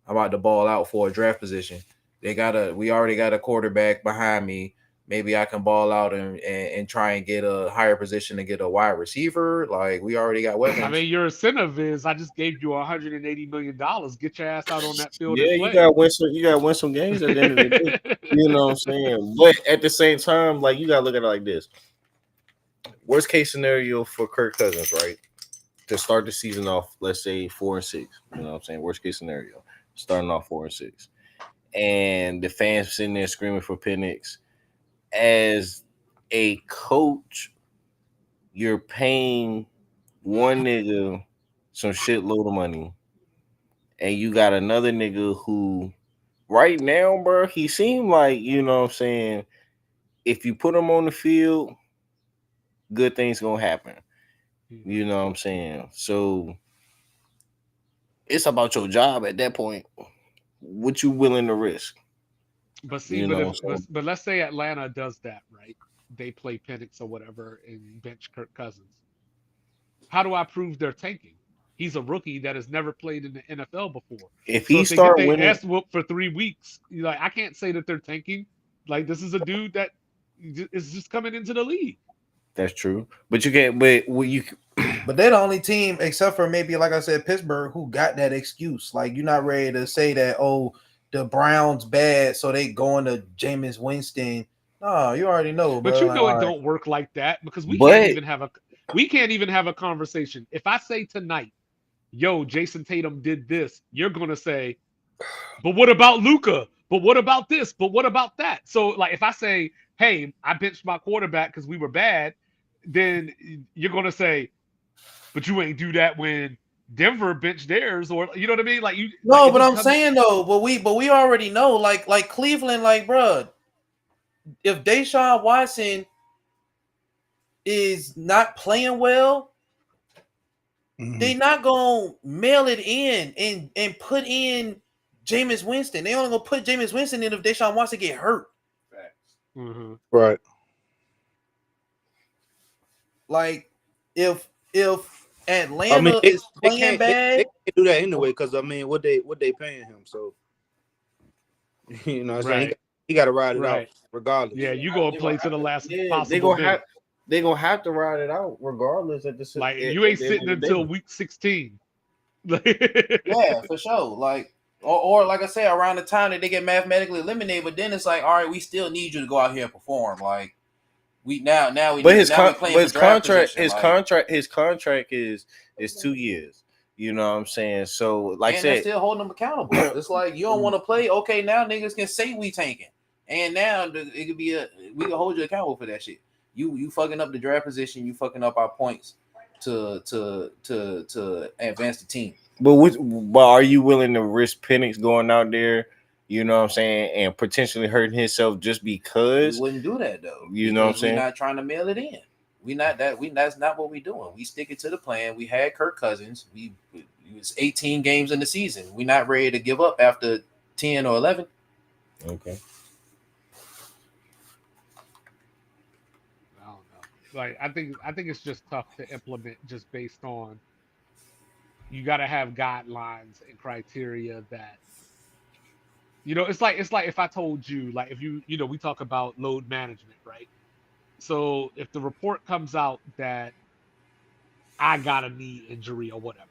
I'm about to ball out for a draft position. We already got a quarterback behind me. Maybe I can ball out and try and get a higher position to get a wide receiver. Like, we already got weapons. I mean, your incentive is, I just gave you $180 million. Get your ass out on that field. Yeah, and play. you gotta win some games at the end of the day. You know what I'm saying? But at the same time, like, you gotta look at it like this. Worst case scenario for Kirk Cousins, right? To start the season off, let's say 4-6. You know what I'm saying? Worst case scenario. Starting off 4-6. And the fans sitting there screaming for Penix. As a coach, you're paying one nigga some shitload of money, and you got another nigga who, right now, bro, he seemed like, you know what I'm saying, if you put him on the field, good things gonna happen. You know what I'm saying? So it's about your job at that point. What you willing to risk? But see, but let's say Atlanta does that, right? They play Penix or whatever and bench Kirk Cousins. How do I prove they're tanking? He's a rookie that has never played in the NFL before. If he start winning, ass whooped for 3 weeks, like, I can't say that they're tanking. Like, this is a dude that is just coming into the league. That's true, but you can't. But they're the only team, except for maybe, like I said, Pittsburgh, who got that excuse. Like, you're not ready to say that, oh, the Browns bad, so they going to Jameis Winston. No, you already know. But bro. it don't work like that, because we can't even have a. We can't even have a conversation. If I say tonight, yo, Jason Tatum did this, you're gonna say, but what about Luca? But what about this? But what about that? So like if I say, hey, I benched my quarterback because we were bad, then you're gonna say, but you ain't do that when Denver benched theirs, or you know what I mean? Like you like No, it but just I'm comes. saying though, but we already know, like Cleveland, like bruh, if Deshaun Watson is not playing well, they not gonna mail it in and put in Jameis Winston. They only gonna put Jameis Winston in if Deshaun Watson get hurt. Mm-hmm. Right. Like if I Atlanta mean, is they playing can't they bad, can't do that anyway because I mean, what they paying him? So you know, what I'm saying Right. he got to ride it out Right. regardless. Yeah, you gonna play to the last Yeah, possible minute. they gonna have to ride it out regardless at Like at you ain't the end sitting of the day. until week 16. yeah, for sure. Like or like I say, around the time that they get mathematically eliminated, but then it's like, all right, we still need you to go out here and perform. Like we now we But need, now we playing for draft position. his contract is 2 years. You know what I'm saying? So like I And they're said, still holding them accountable. It's like you don't want to play. Okay, now niggas can say we tanking, and now it could be we can hold you accountable for that shit. You fucking up the draft position. You fucking up our points to advance the team. but are you willing to risk Penix going out there? You know what I'm saying, and potentially hurting himself just We because? wouldn't do that though. You know what I'm Because we're saying? not trying to mail it in. That's not what we doing. We stick it to the plan. We had Kirk Cousins. It was 18 games in the season. We're not ready to give up after 10 or 11. Okay. I don't know. Like I think it's just tough to implement just based on you got to have guidelines and criteria that it's like if I told you like if we talk about load management, right? So if the report comes out that I got a knee injury or whatever,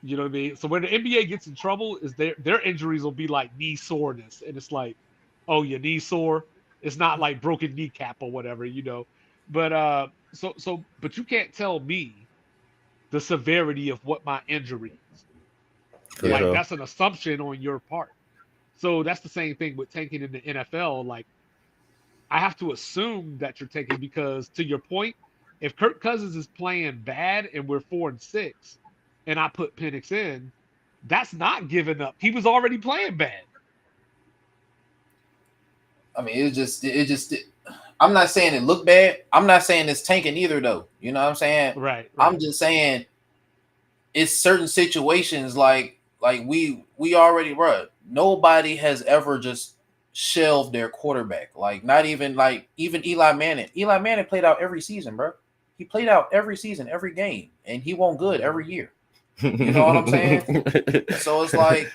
you know what I mean? So when the NBA gets in trouble, is their injuries will be like knee soreness, and it's like, oh, your knee sore. It's not like broken kneecap or whatever. But but you can't tell me the severity of what my injury is. For Yeah. Like sure. that's an assumption on your part. So that's the same thing with tanking in the NFL. Like I have to assume that you're taking because to your point, if Kirk Cousins is playing bad and we're 4-6, and I put Penix in, that's not giving up. He was already playing bad. I mean, I'm not saying it looked bad. I'm not saying it's tanking either, though. You know what I'm saying? Right. I'm just saying it's certain situations like we already run. Nobody has ever just shelved their quarterback. Like not even like even Eli Manning. Eli Manning played out every season, bro. He played out every season, every game, and he won good every year. You know what I'm saying? So it's like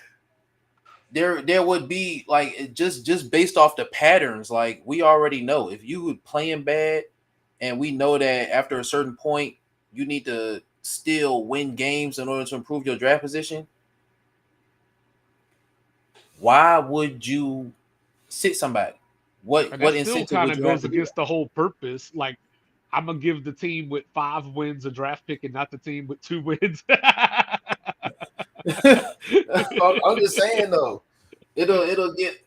there would be like just based off the patterns, like we already know if you would playing bad, and we know that after a certain point you need to still win games in order to improve your draft position. Why would you sit somebody? And What that still incentive kind would of you have goes to do against the whole purpose. Like, I'm gonna give the team with 5 wins a draft pick and not the team with 2 wins. that? I'm just saying though, it'll get.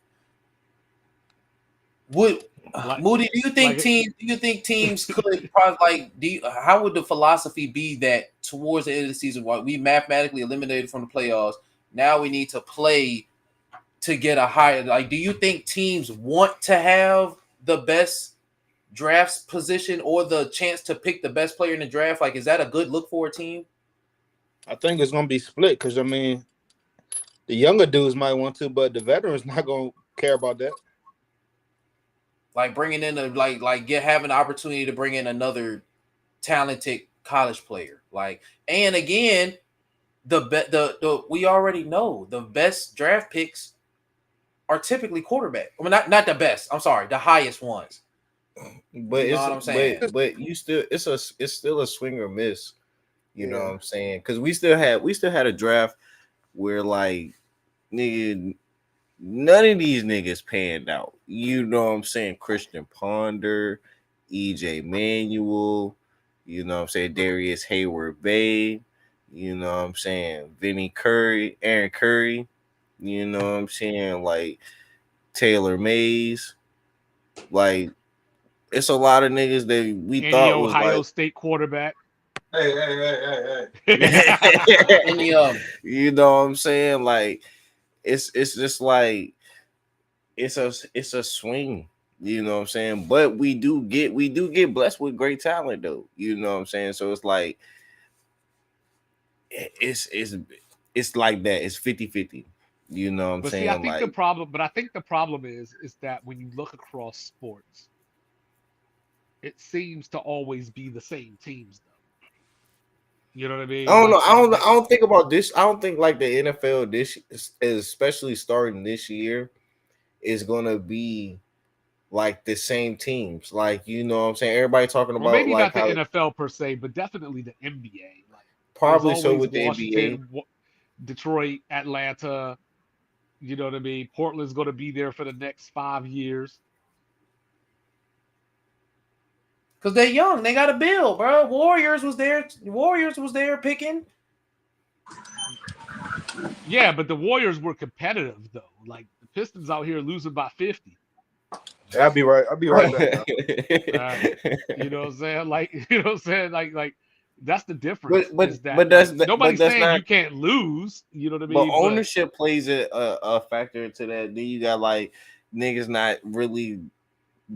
Would like, Moody? Do you think teams could probably like? How would the philosophy be that towards the end of the season, while we mathematically eliminated from the playoffs, now we need to play to get a higher? Like, do you think teams want to have the best drafts position or the chance to pick the best player in the draft? Like, is that a good look for a team? I think it's gonna be split because I mean, the younger dudes might want to, but the veterans not gonna care about that. Like bringing in having the opportunity to bring in another talented college player. Like, and again, the we already know the best draft picks are typically quarterback. I mean, not the best. I'm sorry, the highest ones. But You know what I'm saying? but you still it's still a swing or miss. You know what I'm saying? Because we still had a draft where like nigga, none of these niggas panned out. You know what I'm saying? Christian Ponder, EJ Manuel, You know what I'm saying? Darius Hayward Bay. You know what I'm saying? Vinny Curry, Aaron Curry. You know what I'm saying? Like Taylor Mays. Like it's a lot of niggas that we Any thought was Ohio like State quarterback. Any you know what I'm saying? Like it's just like it's a swing. You know what I'm saying? But we do get blessed with great talent though. You know what I'm saying? So it's like it's like that. It's 50-50. You know what I'm But see, I saying? think the Like problem. But I think the problem is that when you look across sports, it seems to always be the same teams, though. You know what I I mean? don't know. I Like don't think about this. I don't think like the NFL this especially starting this year is gonna be like the same teams. Like you know what I'm saying? Everybody talking well, about maybe like not the how NFL per se, but definitely the NBA. Like there's probably so always with the NBA. Washington, Detroit, Atlanta. You know what I mean? Portland's going to be there for the next 5 years. because they young, they got to build, bro. Warriors was there. Warriors was there picking. Yeah, but the Warriors were competitive though. Like the Pistons out here losing by 50. Yeah, I'll be right back. Now. Uh, you know what I'm saying? Like you know what I'm saying? Like that's the difference. but but Is that but like but nobody's that's saying not. you can't lose. You know what I But mean? But ownership plays a factor into that. Then you got like niggas not really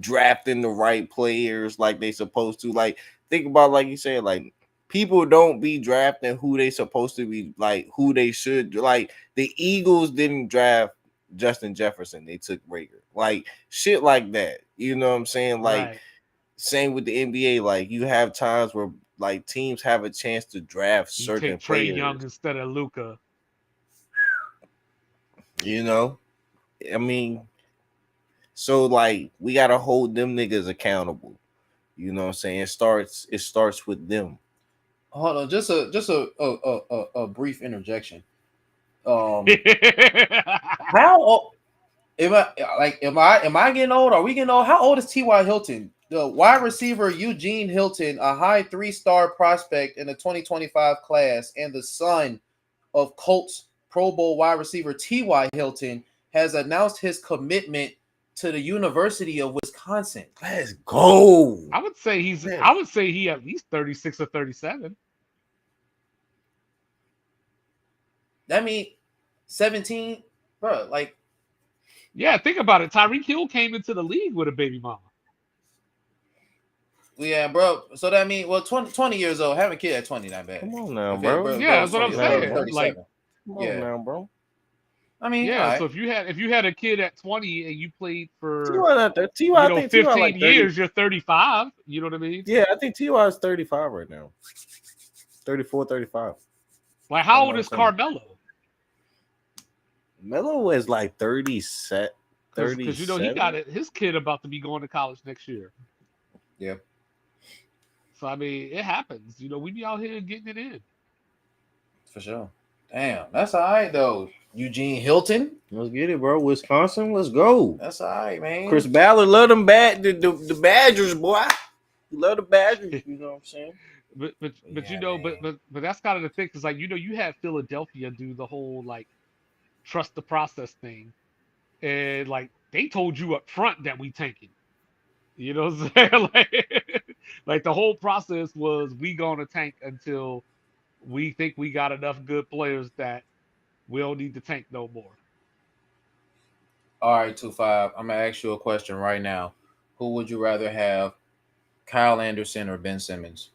drafting the right players like they supposed to. Like think about like you said, like people don't be drafting who they supposed to be, like who they should. Like the Eagles didn't draft Justin Jefferson, they took Rager. Like shit like that. You know what I'm saying? Like right, same with the NBA. Like you have times where like teams have a chance to draft you certain take Trey Young players. instead of Luca. You know, I mean, so like we gotta hold them niggas accountable. You know what I'm saying? It starts with them. Hold on, just a brief interjection. Um, how am I getting old? Are we getting old? How old is T.Y. Hilton? The wide receiver Eugene Hilton, a high 3-star prospect in the 2025 class, and the son of Colts Pro Bowl wide receiver T.Y. Hilton, has announced his commitment to the University of Wisconsin. Let's go. I would say Yeah. I would say he at least 36 or 37. That means 17, bro. Like, Yeah, think about it. Tyreek Hill came into the league with a baby mama. yeah, bro. So that means, well, 20 years old, having a kid at 20, not bad. Come on now, If bro. bro, Yeah, bro was that's what I'm 20, bro was saying. bro. Like 37. Come Yeah. on now, bro. I mean, all yeah, right. so if you had a kid at 20 and you played for Ty not there. Ty, I think Ty 15 like 30. years, you're 35. You know what I mean? Yeah, I think Ty is 35 right now. 34, 35. Like how I'm old not is saying. Carmelo? Melo is like 30 set. Because you know he 37. got it. His kid about to be going to college next year. Yeah, So I mean, it happens. You know, we be out here getting it in. for sure. Damn, that's all right though. Eugene Hilton, Let's get it, bro. Wisconsin, let's go. that's all right, man. Chris Ballard love them the Badgers, boy. You love the Badgers. You know what I'm saying? But Yeah, you know, man. but that's kind of the thing, because like you know, you had Philadelphia do the whole like trust the process thing, and like they told you up front that we tanking. You know what I'm saying? Like the whole process was we gonna tank until we think we got enough good players that we don't need to tank no more. All right, 2-5. I'm gonna ask you a question right now. Who would you rather have, Kyle Anderson or Ben Simmons?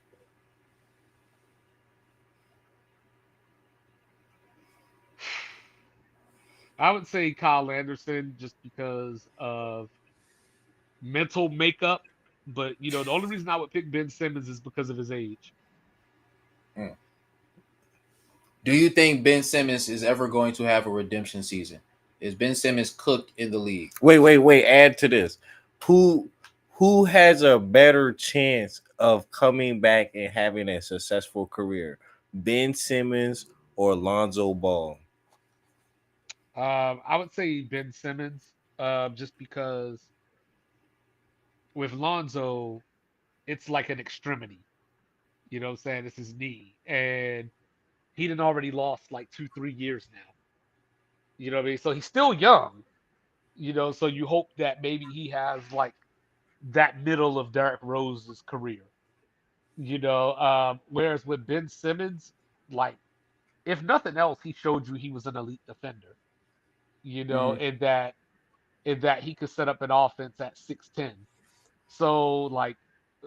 I would say Kyle Anderson just because of mental makeup, but you know the only reason I would pick Ben Simmons is because of his age. Mm. Do you think Ben Simmons is ever going to have a redemption season? Is Ben Simmons cooked in the league? Wait. Add to this. Who has a better chance of coming back and having a successful career? Ben Simmons or Lonzo Ball? I would say Ben Simmons, just because with Lonzo, it's like an extremity. You know what I'm saying? It's his knee. And he done already lost like 2, 3 years now. You know what I mean? So he's still young, so you hope that maybe he has like that middle of Derrick Rose's career. Whereas with Ben Simmons, like if nothing else, he showed you he was an elite defender, Mhm. in that he could set up an offense at 6'10". So like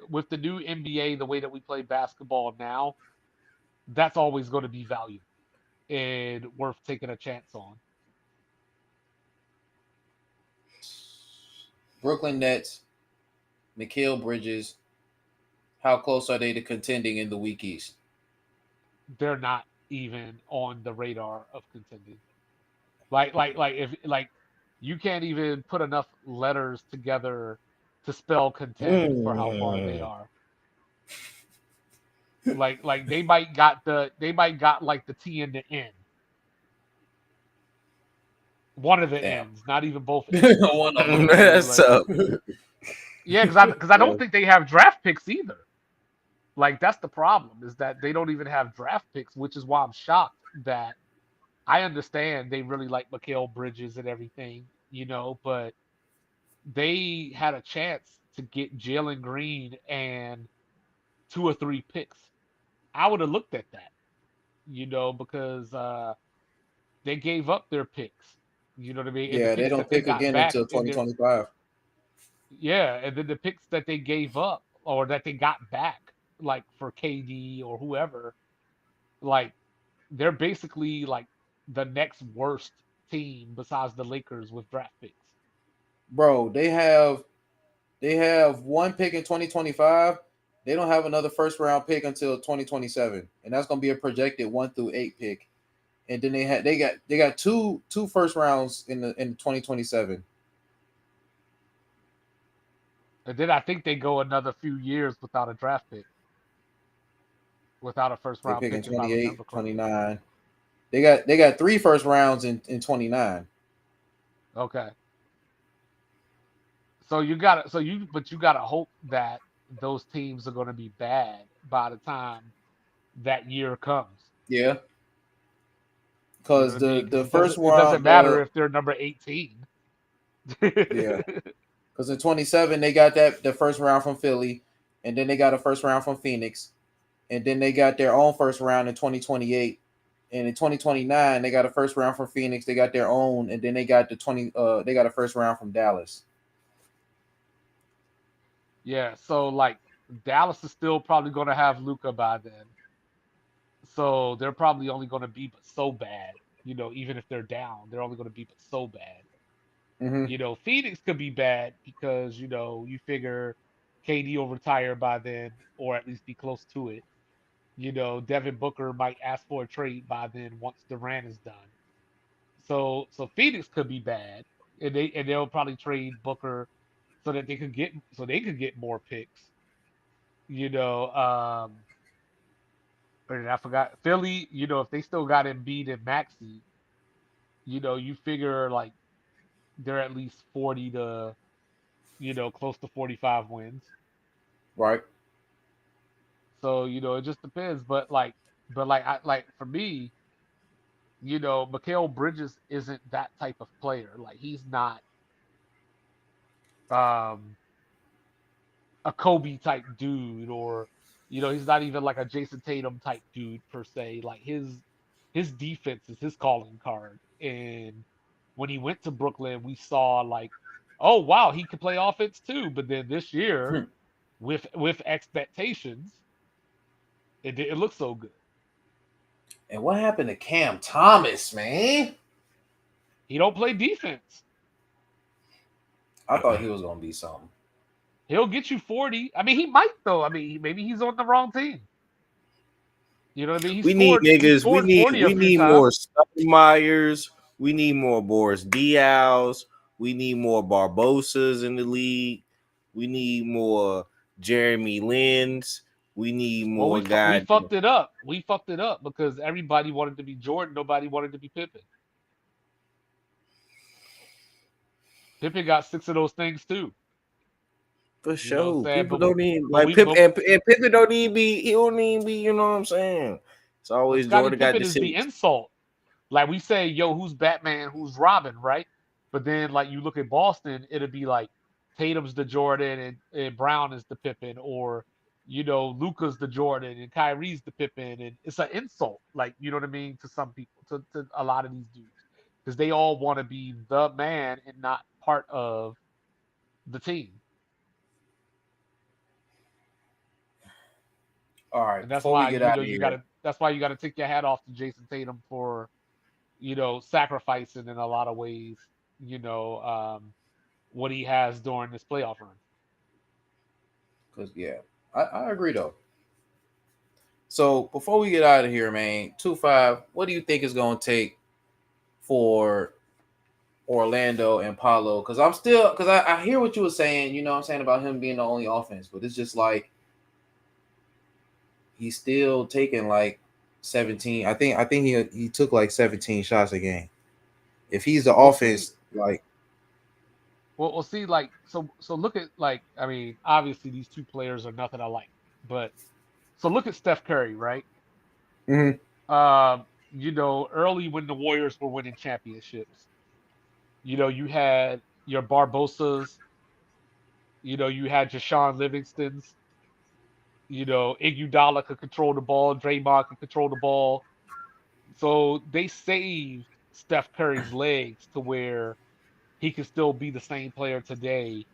with the new NBA, the way that we play basketball now, that's always going to be valuable and worth taking a chance on. Brooklyn Nets, Mikal Bridges. How close are they to contending in the Week East? They're not even on the radar of contending. Like if like you can't even put enough letters together to spell contend for how far they Mm. are. Like they might got like the T and the N. One of the Damn. ends, not even both ends. One of You know them. what I mean? That's Like up. yeah, because I Yeah. don't think they have draft picks either. Like that's the problem is that they don't even have draft picks, which is why I'm shocked that I understand they really like Mikal Bridges and everything, but they had a chance to get Jalen Green and 2 or 3 picks. I would have looked at that, because they gave up their picks. You know what I mean? And the Yeah, they picks don't that they pick got again back until in their 2025. yeah, and then the picks that they gave up or that they got back, like for KD or whoever, like they're basically like the next worst team besides the Lakers with draft picks. Bro, they have one pick in 2025. They don't have another first round pick until 2027, and that's gonna be a projected 1 through 8 pick. And then they got two first rounds in 2027. And then I think they go another few years without a draft pick, without a first They round pick in pick, if I 28, remember correctly. 29. They got three first rounds in 29. Okay. But you gotta hope that those teams are gonna be bad by the time that year comes. Yeah, You know because what I mean? the Because it first doesn't it doesn't round matter if they're number 18. yeah, because in 27 they got that the first round from Philly, and then they got a first round from Phoenix, and then they got their own first round in 2028. And in 2029, they got a first round from Phoenix. They got their own, and then they got a first round from Dallas. Yeah, so like Dallas is still probably gonna have Luca by then. So they're probably only gonna be but so bad. Even if they're down, they're only gonna be but so bad. Mm-hmm. Phoenix could be bad because, you figure KD will retire by then, or at least be close to it. Devin Booker might ask for a trade by then once Durant is done. So Phoenix could be bad, and they'll probably trade Booker so they could get more picks. You know, but I forgot Philly. If they still got Embiid and Maxey, you figure like they're at least 40 to close to 45 wins. Right. So it just depends. But for me, Mikal Bridges isn't that type of player. Like he's not um a Kobe type dude, or he's not even like a Jason Tatum type dude per se. Like his defense is his calling card. And when he went to Brooklyn, we saw like, oh wow, he could play offense too. But then this year, Hmm. with expectations, it didn't look so good. And what happened to Cam Thomas, man? He don't play defense. I thought he was gonna be something. He'll get you 40. I mean, he might though. I mean, maybe he's on the wrong team. You know what I mean? He We need scored he niggas. We scored need 40 a we few need more times. Stoudemires. We need more Boris Diaws. We need more Barbosas in the league. We need more Jeremy Lins. We need Well, more we guys. fucked it up. We fucked it up because everybody wanted to be Jordan. Nobody wanted to be Pippen. Pippen got 6 of those things too. For You know what I'm sure. saying? People don't even But like we Pip but, and Pippen don't even be he don't even be, you know what I'm saying? It's but always Scottie Jordan got Pippen the is the six. insult. Like we say, yo, who's Batman, who's Robin, right? But then like you look at Boston, it'll be like Tatum's the Jordan and Brown is the Pippen, or Luca's the Jordan and Kyrie's the Pippen, and it's an insult, like you know what I mean, to some people, to a lot of these dudes, because they all want to be the man and not part of the team. All right, And that's before we why get out of you here, gotta take your hat off to Jason Tatum for sacrificing in a lot of ways, you know, what he has during this playoff run. because yeah, I agree though. So before we get out of here, man, 2-5, what do you think is gonna take for Orlando and Paulo? Because I hear what you were saying, what I'm saying, about him being the only offense, but it's just like he's still taking like 17. I think he took like 17 shots a game. If he's the We'll see. offense, like We'll see. Like so, look at, like, I mean, obviously these two players are nothing alike, but so look at Steph Curry, right? Mhm. Early when the Warriors were winning championships, you had your Barbosas, you had your Sean Livingstons, Iguodala could control the ball, Draymond could control the ball. So they saved Steph Curry's legs to where he could still be the same player today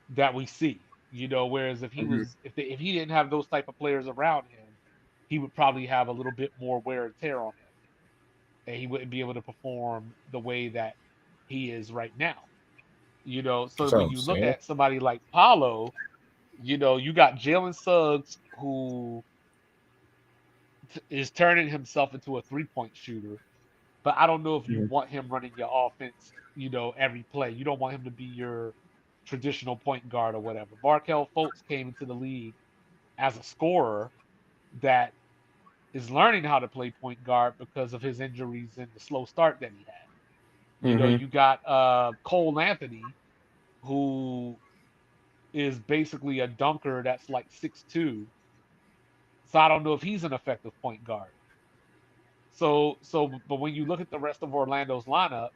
that we see. Whereas if he Mhm. was if he didn't have those type of players around him, he would probably have a little bit more wear and tear on him, and he wouldn't be able to perform the way that he is right now. So That's what when I'm you look saying. at somebody like Paulo, you got Jalen Suggs, who is turning himself into a 3-point shooter, but I don't know if you Mhm. want him running your offense, every play. You don't want him to be your traditional point guard or whatever. Markel Fultz came into the league as a scorer that is learning how to play point guard because of his injuries and the slow start that he had. Mhm. You got Cole Anthony, who is basically a dunker that's like 6'2". So I don't know if he's an effective point guard. But when you look at the rest of Orlando's lineup,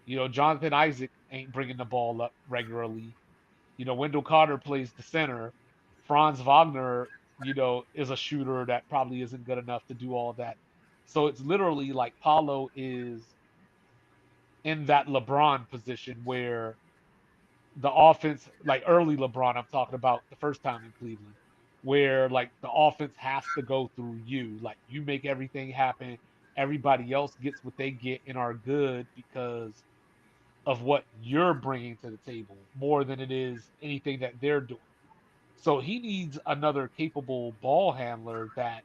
Jonathan Isaac ain't bringing the ball up regularly. Wendell Carter plays the center. Franz Wagner, is a shooter that probably isn't good enough to do all that. So it's literally like Paulo is in that LeBron position where the offense, like early LeBron, I'm talking about the first time in Cleveland, where like the offense has to go through you. Like you make everything happen. Everybody else gets what they get and are good because of what you're bringing to the table more than it is anything that they're doing. So he needs another capable ball handler that,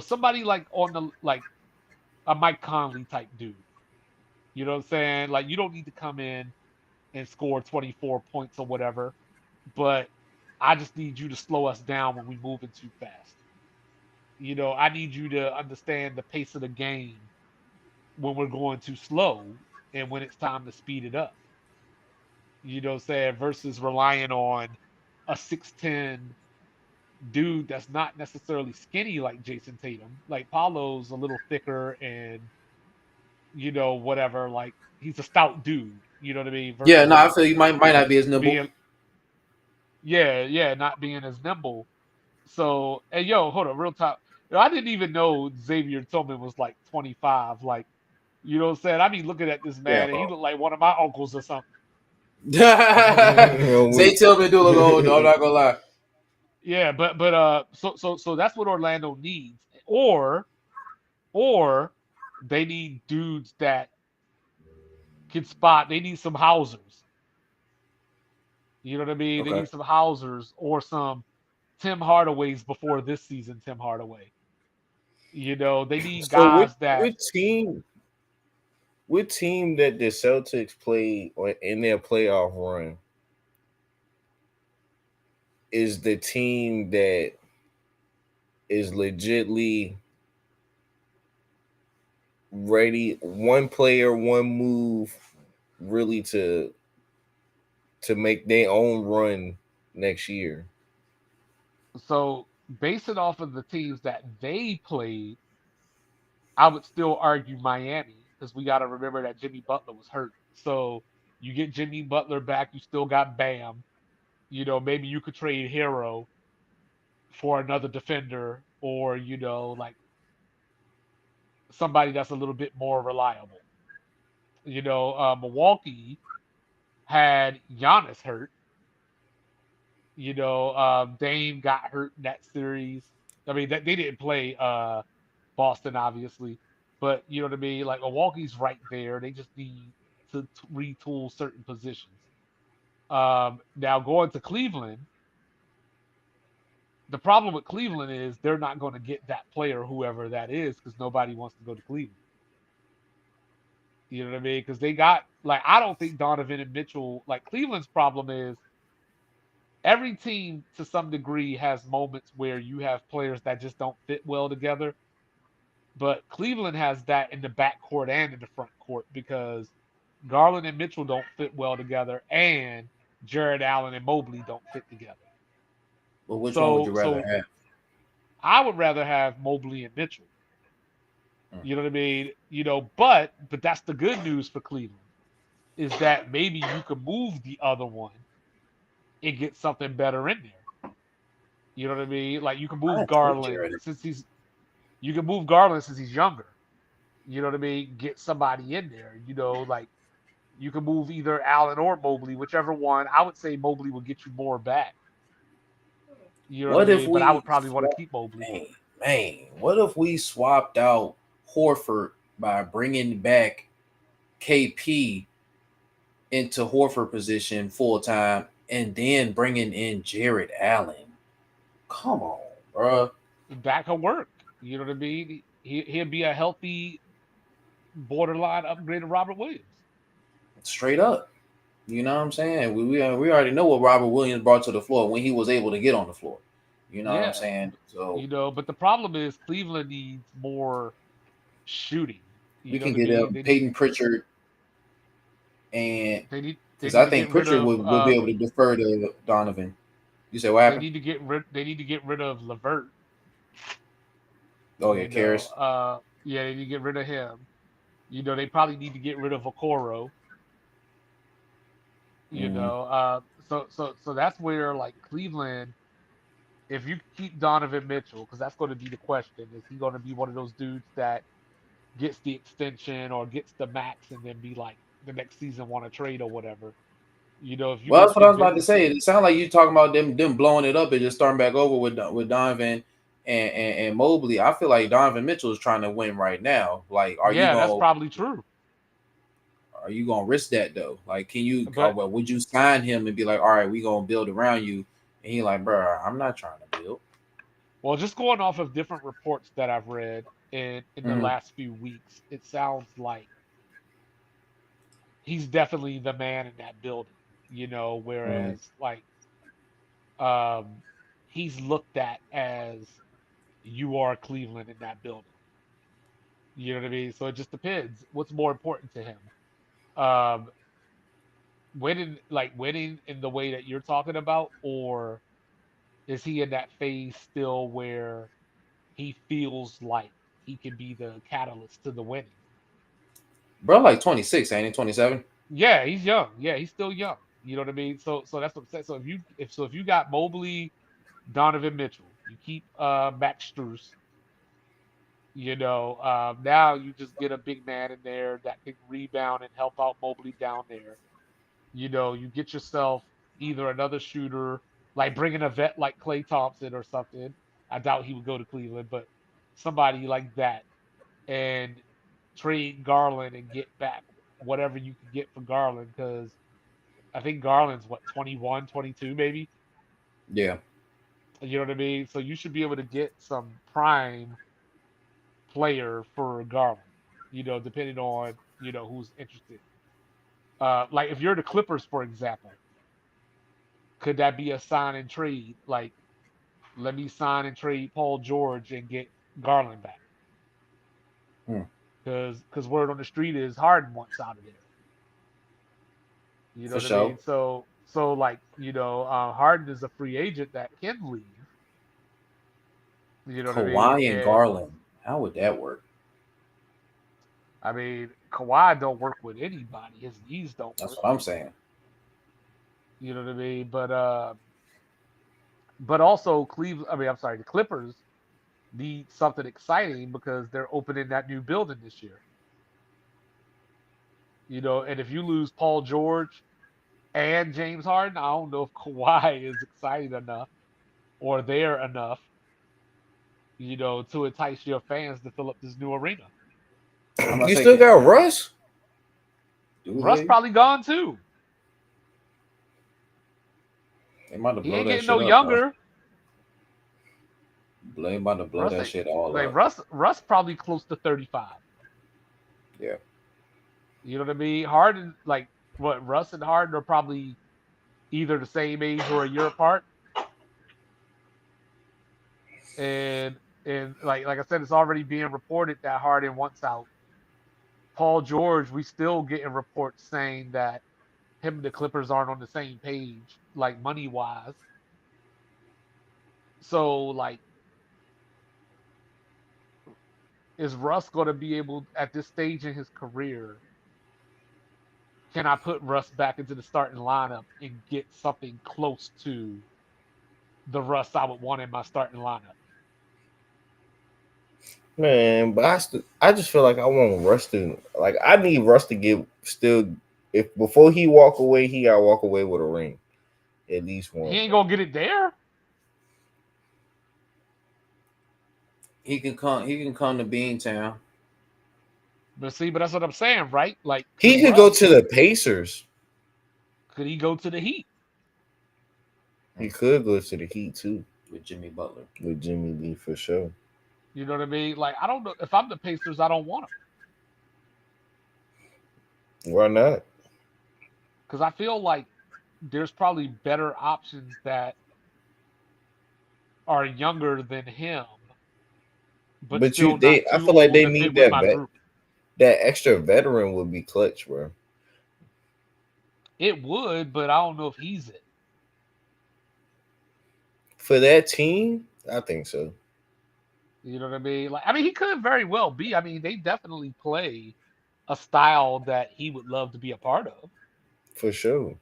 somebody like on the, like a Mike Conley type dude. You know what I'm saying? Like you don't need to come in and score 24 points or whatever, but I just need you to slow us down when we move in too fast. I need you to understand the pace of the game when we're going too slow and when it's time to speed it up. What I'm saying? Versus relying on a 6'10" dude that's not necessarily skinny like Jason Tatum. Like Paulo's a little thicker and whatever, like he's a stout dude, you know what I mean? Yeah, no, I Versus feel you might not be as nimble. being, yeah, not being as nimble. So, and yo, hold on, real talk. I didn't even know Xavier Tillman was like 25. Like, you know what I'm saying? I be looking at this Yeah. man and he looked like one of my uncles or something. Zay Tillman do look old though, I'm not gonna lie. Yeah, so that's what Orlando needs. Or they need dudes that can spot. They need some housers. You know what I mean? They Okay. need some housers or some Tim Hardaways before this season, Tim Hardaway. They need So guys that, what team that the Celtics played or in their playoff run is the team that is legitly ready, one player, one move, really to make their own run next year. So based it off of the teams that they played, I would still argue Miami because we got to remember that Jimmy Butler was hurt. So you get Jimmy Butler back, you still got Bam. Maybe you could trade Hero for another defender or, like somebody that's a little bit more reliable. Milwaukee had Giannis hurt. Dame got hurt in that series. I mean, they didn't play Boston, obviously, but you know what I mean? Like Milwaukee's right there. They just need to retool certain positions. Now going to Cleveland, the problem with Cleveland is they're not going to get that player, whoever that is, because nobody wants to go to Cleveland. You know what I mean? Because they got like I don't think Donovan and Mitchell like Cleveland's problem is every team to some degree has moments where you have players that just don't fit well together. But Cleveland has that in the backcourt and in the front court because Garland and Mitchell don't fit well together, and Jared Allen and Mobley don't fit together. But which one would you rather So have? I would rather have Mobley and Mitchell. Mm. You know what I mean? But that's the good news for Cleveland is that maybe you could move the other one and get something better in there. You know what I mean? Like I take Jared. You can move Garland since he's younger. You know what I mean? Get somebody in there. Like you can move either Allen or Mobley, whichever one. I would say Mobley will get you more back. You know what I What if mean? But I we would probably want to keep Mobley. what if we swapped out Horford by bringing back KP into Horford position full time and then bringing in Jared Allen? Come on, bro. That could work. You know what I mean? He'd be a healthy borderline upgrade of Robert Williams. Straight up. You know what I'm saying? We already know what Robert Williams brought to the floor when he was able to get on the floor. You know what I'm Yeah. saying? So But the problem is Cleveland needs more shooting. we You know can what I get mean? Peyton Pritchard, and They because need I to get think rid Pritchard of would be able to defer to Donovan. You said what happened? they need to get rid of Levert. Oh yeah, Karras. Yeah, they need to get rid of him. They probably need to get rid of Okoro. Mm-hmm. So that's where like Cleveland, if you keep Donovan Mitchell, because that's going to be the question, is he going to be one of those dudes that gets the extension or gets the max and then be like the next season want to trade or whatever? If you Well, can that's what I was about to convince, say. It sounds like you talking about them blowing it up and just starting back over with Donovan and Mobley. I feel like Donovan Mitchell is trying to win right now. Like, yeah, that's probably true. are you gonna risk that though? Like, can you? But Well, would you sign him and be like, all right, we gonna build around you? And he like, bro, I'm not trying to build. well, just going off of different reports that I've read in the Mm-hmm. last few weeks, it sounds like he's definitely the man in that building. Mm-hmm. Whereas like um he's looked at as you are Cleveland in that building. You know what I mean? So it just depends. What's more important to him? Um, winning in the way that you're talking about, or is he in that phase still where he feels like he can be the catalyst to the winning? Bro, like 26, ain't he? 27. Yeah, he's young. Yeah, he's still young. You know what I mean? So that's what I'm saying. So if you got Mobley, Donovan Mitchell, you keep Max Strus, now you just get a big man in there that can rebound and help out Mobley down there. You get yourself either another shooter, like bringing a vet like Klay Thompson or something. I doubt he would go to Cleveland, but somebody like that, and trade Garland and get back whatever you can get for Garland because I think Garland's what 21, 22 maybe. Yeah, You know what I mean? So you should be able to get some prime player for Garland. Depending on who's interested. Like if you're the Clippers, for example, could that be a sign and trade? Like, let me sign and trade Paul George and get Garland back. hmm, Because word on the street is Harden wants out of there. You know for what I mean? sure. So like, Harden is a free agent that can leave. You know what I mean? Kawhi and And Garland. How would that work? I mean, Kawhi don't work with anybody. His knees don't That's work. what I'm saying. You know what I mean? But also Cleveland. I mean, I'm sorry, the Clippers need something exciting because they're opening that new building this year. And if you lose Paul George and James Harden, I don't know if Kawhi is exciting enough or there enough, to entice your fans to fill up this new arena. I'm not You still saying. got Russ? Do Russ they? probably gone too. They might have He blow ain't that getting shit no up, bro. younger. They about to blow Russ that ain't shit all like up. Russ probably close to 35. Yeah. You know what I mean? Harden, like what Russ and Harden are probably either the same age or a year apart. And like I said, it's already being reported that Harden wants out. Paul George, we still getting reports saying that him and the Clippers aren't on the same page, like money wise. So like, is Russ going to be able at this stage in his career? Can I put Russ back into the starting lineup and get something close to the Russ I would want in my starting lineup? Man, but I just feel like I want Russ to like I need Russ to get still if before he walk away, he gotta walk away with a ring. At least He one, ain't bro. gonna get it there. He can come. He can come to Beantown. But that's what I'm saying, right? Like, He could go to the Pacers. Could he go to the Heat? He could go to the Heat too With Jimmy Butler. with Jimmy Lee for sure. You know what I mean? Like, I don't know if I'm the Pacers, I don't want him Why not? because I feel like there's probably better options that are younger than him, but But still not I too feel like old they to fit need with that my group. that extra veteran would be clutch, bro. It would, but I don't know if he's it. For that team, I think so. You know what I mean? Like, I mean, he could very well be. I mean, they definitely play a style that he would love to be a part of. For sure.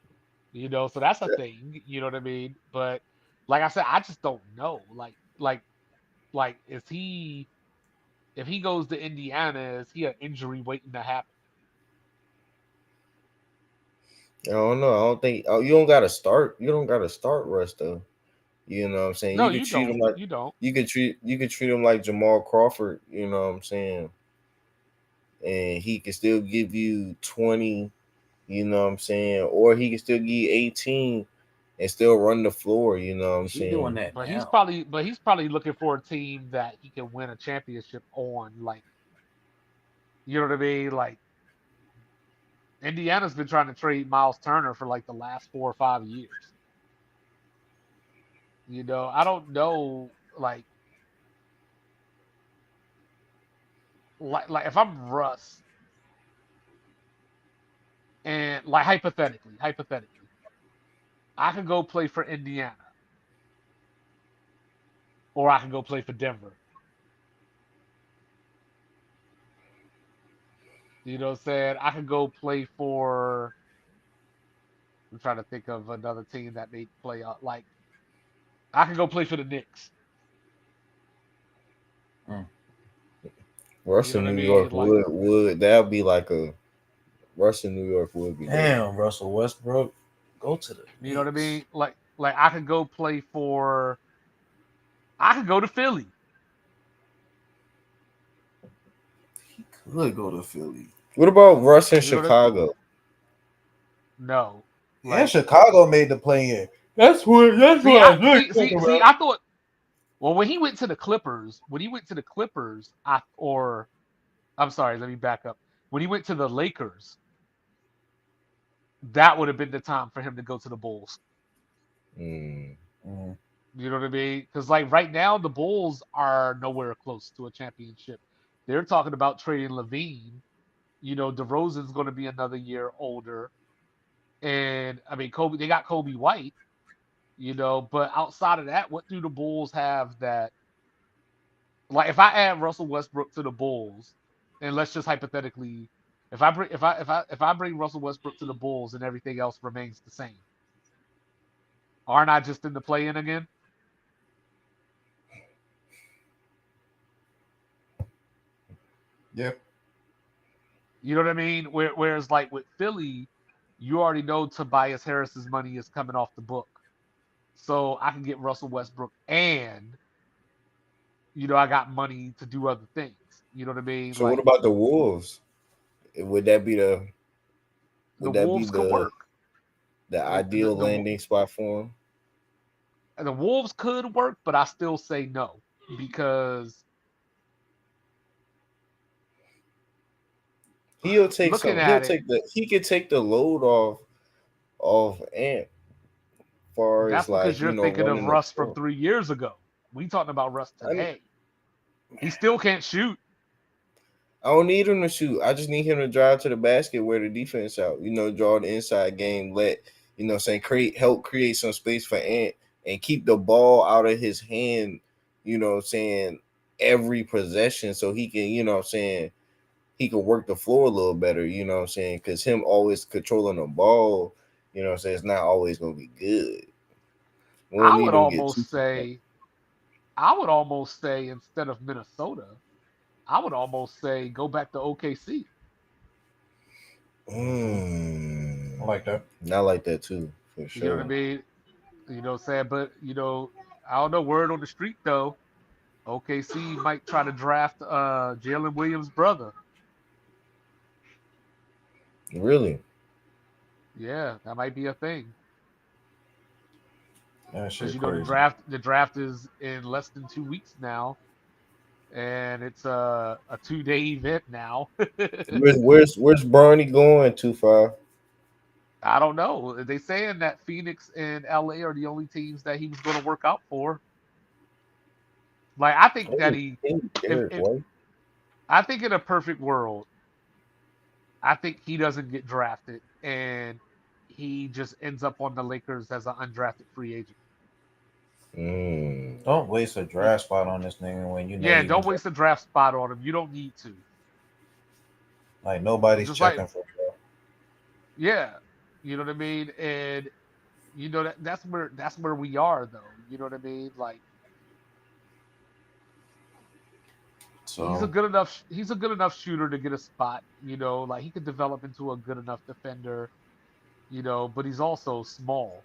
So that's a thing. You know what I mean? But like I said, I just don't know. Like, is he? If he goes to Indiana, is he an injury waiting to happen? I don't know. I don't think you don't gotta start. You don't gotta start Russ though. You know what I'm saying? No, You could you treat him don't. like You don't. you could treat him like Jamal Crawford, you know what I'm saying? And he can still give you 20, you know what I'm saying? Or he can still give you 18 and still run the floor, you know what I'm He doing saying? that But now. he's probably looking for a team that he can win a championship on. Like, you know what I mean? Like, Indiana's been trying to trade Miles Turner for like the last 4 or 5 years. I don't know. Like if I'm Russ and like hypothetically, I could go play for Indiana or I can go play for Denver. You know what I'm saying? I could go play for. I'm trying to think of another team that may play like I could go play for the Knicks. Mm. You Russ know in what I New mean? York Like, would that would be like a Russ in New York would be dope. Damn, Russell Westbrook, go to the you know what I Knicks. mean? Like I could go play for. I could go to Philly. He could go to Philly. What about Russ in You know what? Chicago? No, And like Chicago made the play in. That's see, what I I was really talking see. about. I thought well when he went to the Clippers, I'm sorry, let me back up. When he went to the Lakers, that would have been the time for him to go to the Bulls. Mm. Mm. You know what I mean? Because like right now, the Bulls are nowhere close to a championship. They're talking about trading Levine. DeRozan's going to be another year older. And I mean, Kobe, they got Kobe White, but outside of that, what do the Bulls have that, like, if I add Russell Westbrook to the Bulls, and let's just hypothetically, if I bring Russell Westbrook to the Bulls and everything else remains the same, aren't I just in the play-in again? Yeah. You know what I mean? Whereas like with Philly, you already know Tobias Harris's money is coming off the book. So I can get Russell Westbrook and I got money to do other things. You know what I mean? So what Like about the Wolves? Would that be the the would that be Wolves could the work. the The the, ideal the, landing spot for him? the Wolves could work, but I still say no because He'll take looking some. He'll at it, take the. He could take the load off Ant, far as that's because like you're thinking of running the Russ from floor. 3 years ago. We talking about Russ I mean, today. He still can't shoot. I don't need him to shoot. I just need him to drive to the basket, wear the defense out. Draw the inside game. Let saying help create some space for Ant and keep the ball out of his hand. Saying every possession so he can. Saying he can work the floor a little better. Saying because him always controlling the ball. Saying it's not always gonna be good. We don't I need would him to get too. almost say, I would almost say instead of Minnesota, I would almost say go back to OKC. I like that. Not like that too, for You know what I sure. mean? What I'm saying? But I don't know. Word on the street though, OKC might try to draft Jalen Williams' brother. Really. Yeah, that might be a thing. That Because shit the crazy. draft is in less than 2 weeks now, and it's a 2-day event now. Where's Bronny going? 2-5. I don't know. They saying that Phoenix and LA are the only teams that he was going to work out for. Like I think that Derek if White. I think in a perfect world, I think he doesn't get drafted and he just ends up on the Lakers as an undrafted free agent. Mm. Don't waste a draft spot on this nigga when you know Yeah, you can don't draft. waste a draft spot on him. You don't need to. Like nobody's Just like checking for him. yeah, you know what I mean? And that's where we are though. You know what I mean? Like So he's a good enough shooter to get a spot, like he could develop into a good enough defender, but he's also small.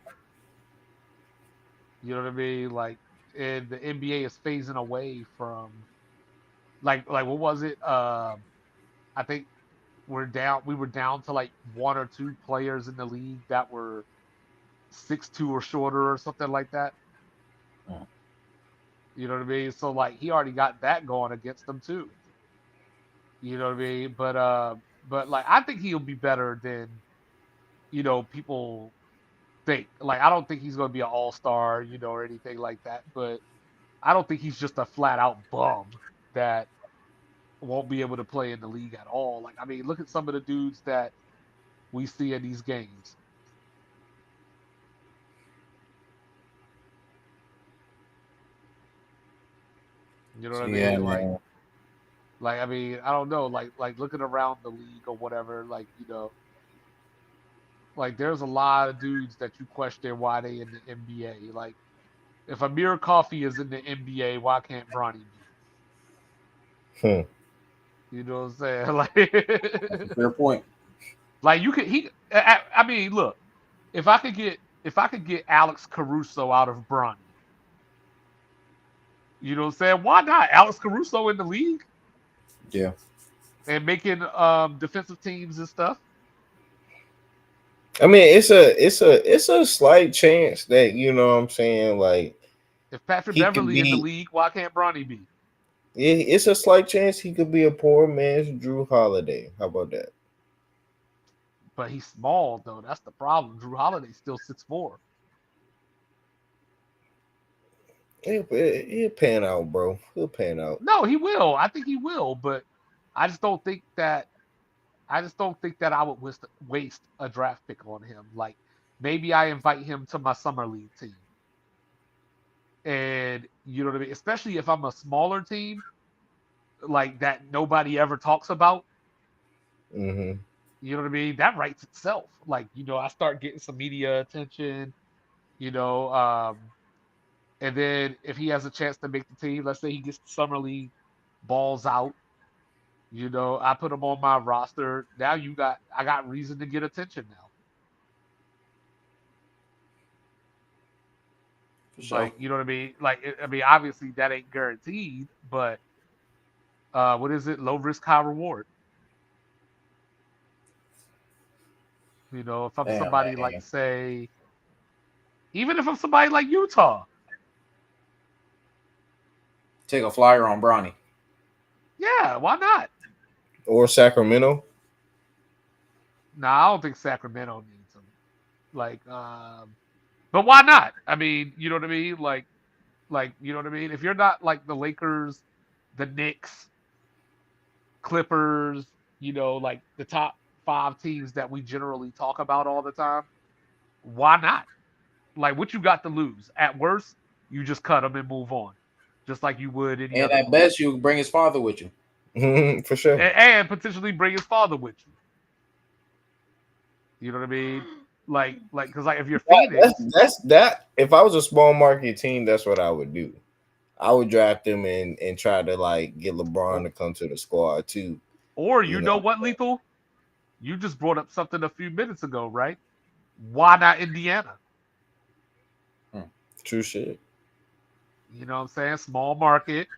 You know what I mean? Like and the NBA is phasing away from like what was it? I think we were down to like one or two players in the league that were 6'2" or shorter or something like that. mm, You know what I mean? So like he already got that going against them too. You know what I mean? But like I think he'll be better than people think. Like I don't think he's going to be an all-star, or anything like that, but I don't think he's just a flat out bum that won't be able to play in the league at all. Like I mean, look at some of the dudes that we see in these games. You know what I yeah, mean? Like man. I mean, I don't know, like looking around the league or whatever, like like there's a lot of dudes that you question why they in the NBA. Like if Amir Coffey is in the NBA, why can't Bronny be? Hmm. You know what I'm saying? That's a Like, fair point. like you could he. I mean, look, if I could get Alex Caruso out of Bronny, you know what I'm saying? Why not Alex Caruso in the league Yeah. and making defensive teams and stuff? I mean, it's a slight chance that what I'm saying, like If Patrick he could Beverly in the be. league, why can't Bronny be? It's a slight chance he could be a poor man's Drew Holiday. How about that? But he's small though. That's the problem. Drew Holiday's still 6'4". He'll pan out, bro. He'll pan out. No, he will. I think he will, but I just don't think that I just don't think that I would waste a draft pick on him. Like maybe I invite him to my summer league team, and you know what I mean. Especially if I'm a smaller team, like that nobody ever talks about. Mm-hmm. You know what I mean? That writes itself. Like I start getting some media attention. You know, and then if he has a chance to make the team, let's say he gets the summer league, balls out. I put him on my roster. Now I got reason to get attention now. For sure. Like, you know what I mean? Like, I mean, obviously that ain't guaranteed, but what is it? Low risk, high reward. If I'm Damn, somebody like, man. say, even if I'm somebody like Utah, Take a flyer on Bronny. yeah, why not? Or Sacramento. No, I don't think Sacramento needs him. Like, but why not? I mean, you know what I mean? Like, you know what I mean? If you're not like the Lakers, the Knicks, Clippers, like the top five teams that we generally talk about all the time, why not? Like, what you got to lose? At worst, you just cut them and move on, just like you would any And other at player. best, you bring his father with you. For sure. And potentially bring his father with you. You know what I mean? Because if you're Phoenix, That's that. If I was a small market team, that's what I would do. I would draft him and try to like get LeBron to come to the squad too. or You you know know, what, Lethal? You just brought up something a few minutes ago, right? Why not Indiana? true shit. You know what I'm saying? Small market.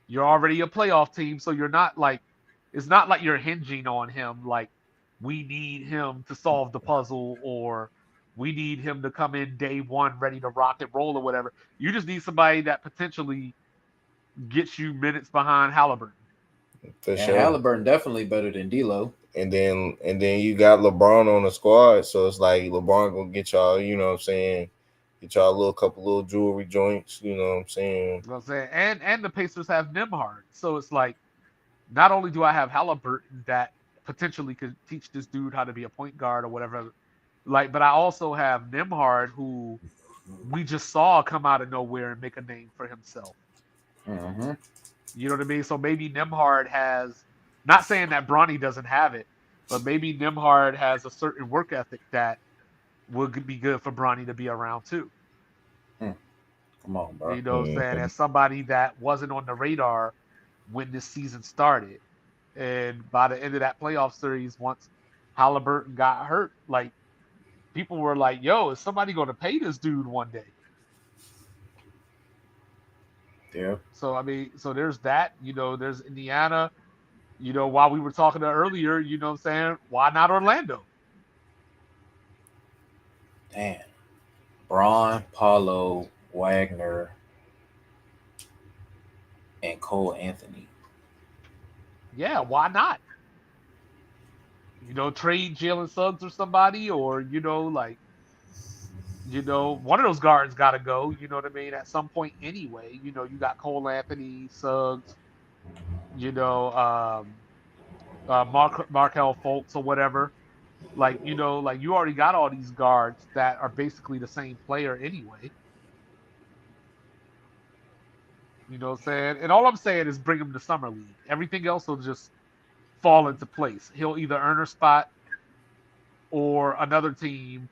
You're already a playoff team, so you're not like it's not like you're hinging on him like we need him to solve the puzzle or we need him to come in day one ready to rock and roll or whatever. You just need somebody that potentially gets you minutes behind Halliburton. For And sure. Halliburton definitely better than D'Lo. And then you got LeBron on the squad, so it's like LeBron gonna get y'all, you know what I'm saying, get y'all a couple little jewelry joints, you know what I'm saying. You know what I'm saying? And the Pacers have Nimhard. So it's like not only do I have Halliburton that potentially could teach this dude how to be a point guard or whatever, like, but I also have Nimhard who we just saw come out of nowhere and make a name for himself. Mm-hmm. You know what I mean? So maybe Nimhard has, not saying that Bronny doesn't have it, but maybe Nimhard has a certain work ethic that would be good for Bronny to be around too. Come on, bro. You know what I'm saying? Mhm. As somebody that wasn't on the radar when this season started. And by the end of that playoff series, once Halliburton got hurt, like people were like, yo, is somebody going to pay this dude one day? Yeah. So, I mean, so there's that. There's Indiana. While we were talking earlier, you know what I'm saying? Why not Orlando? Damn. Braun, Paulo, Wagner, and Cole Anthony. Yeah, why not? Trade Jalen Suggs or somebody, or, one of those guards got to go. You know what I mean? At some point, anyway. You got Cole Anthony, Suggs, you know, Markel Fultz or whatever. Like you already got all these guards that are basically the same player anyway. You know what I'm saying? And all I'm saying is bring him to summer league. Everything else will just fall into place. He'll either earn a spot or another team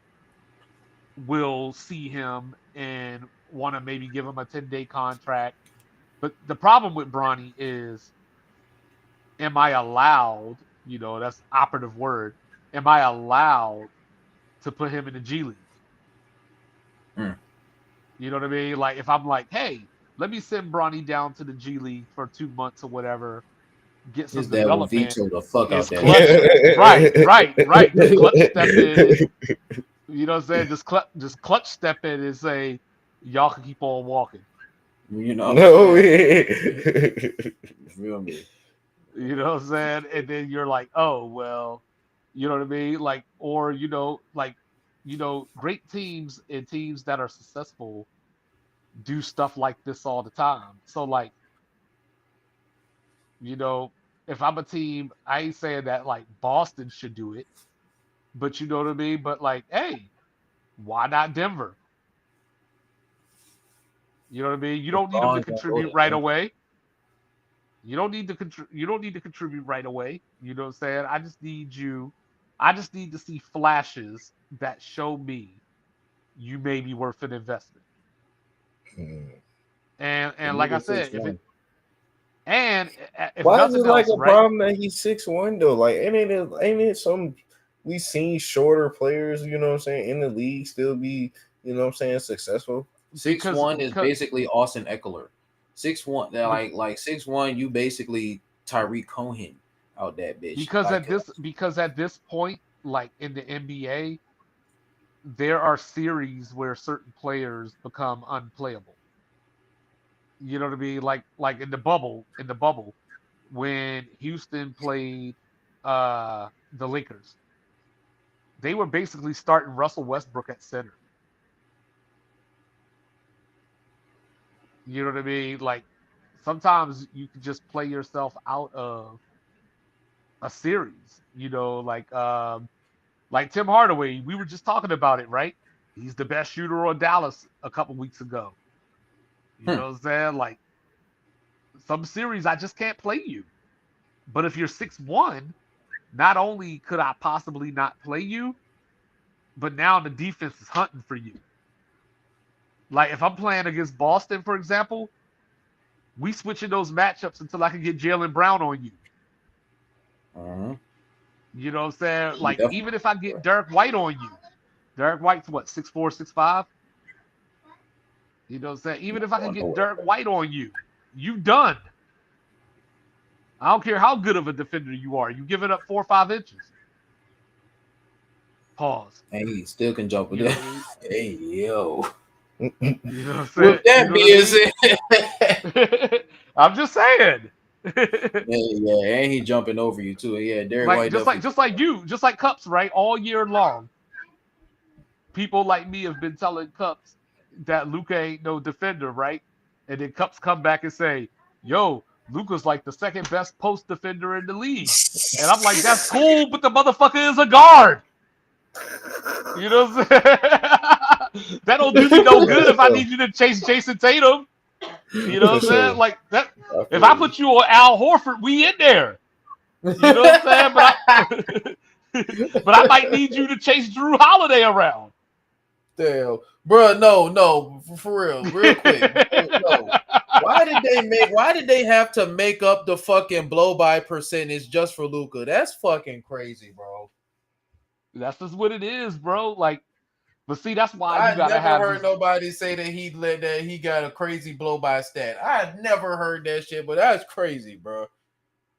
will see him and want to maybe give him a 10-day contract. But the problem with Bronny is, am I allowed, that's operative word, am I allowed to put him in the G League? Mm. You know what I mean? Like if I'm like, hey, let me send Bronny down to the G League for 2 months or whatever, get His some dad will development. veto the fuck Is out that clutch shit. right. Just clutch step in. You know what I'm saying? Just clutch step in and say, y'all can keep on walking. You know what I'm No. saying? Yeah. You feel me? You know what I'm saying? And then you're like, oh well, you know what I mean? Like, or great teams and teams that are successful do stuff like this all the time. So like, you know, if I'm a team, I ain't saying that like Boston should do it, but you know what I mean. But like, hey, why not Denver? You know what I mean. You don't need them to LeBron gonna go contribute to right Denver. away. You don't need to you don't need to contribute right away. You know what I'm saying? I just need you. I just need to see flashes that show me you may be worth an investment. Hmm. The And like I nigga said, if it 6'1". and if Why is it nothing like else, a right? problem that he's 6'1" though? Like, ain't it some we seen shorter players, you know what I'm saying, in the league still be, you know what I'm saying, successful? 6'1" is Because basically Austin Eckler. 6'1", they're but like 6'1", you basically Tyreek Cohen out that bitch. because at this point, like in the NBA, there are series where certain players become unplayable. You know what I mean? Like in the bubble, when Houston played the Lakers, they were basically starting Russell Westbrook at center. You know what I mean? Like sometimes you can just play yourself out of a series. Like Tim Hardaway, we were just talking about it, right? He's the best shooter on Dallas a couple weeks ago. You Hmm. know what I'm saying? Like some series I just can't play you. But if you're 6'1", not only could I possibly not play you, but now the defense is hunting for you. Like if I'm playing against Boston, for example, we switching those matchups until I can get Jalen Brown on you. Uh-huh. You know what I'm saying? You Like definitely even if I get Derek White on you, Derek White's what, 6'4", 6'5"? You know what I'm saying? Even not if I can going get nowhere. Derek White on you, you done. I don't care how good of a defender you are. You give it up 4 or 5 inches. Pause. And he still can jump with You know it. what I mean? Hey yo. You know what I'm saying? With You that know what I being mean? said, I'm just saying. yeah, and he jumping over you too. Yeah, Derek Like White definitely. just like Cups, right? All year long, people like me have been telling Cups that Luca ain't no defender, right? And then Cups come back and say, "Yo, Luca's like the second best post defender in the league." And I'm like, "That's cool, but the motherfucker is a guard." You know what I'm saying? That don't do me no good Yeah, if I so need you to chase Jason Tatum. You know for what I'm saying? sure. Like that. I If I feel you. put you on Al Horford, we in there. You know what I'm saying? But I might need you to chase Drew Holiday around. Damn, bro, no, for real quick, no. Why did they have to make up the fucking blow by percentage just for Luca? That's fucking crazy, bro. That's just what it is, bro. Like, but see, that's why you I gotta never have heard these. nobody say that he got a crazy blow by stat. I never heard that shit, but that's crazy, bro.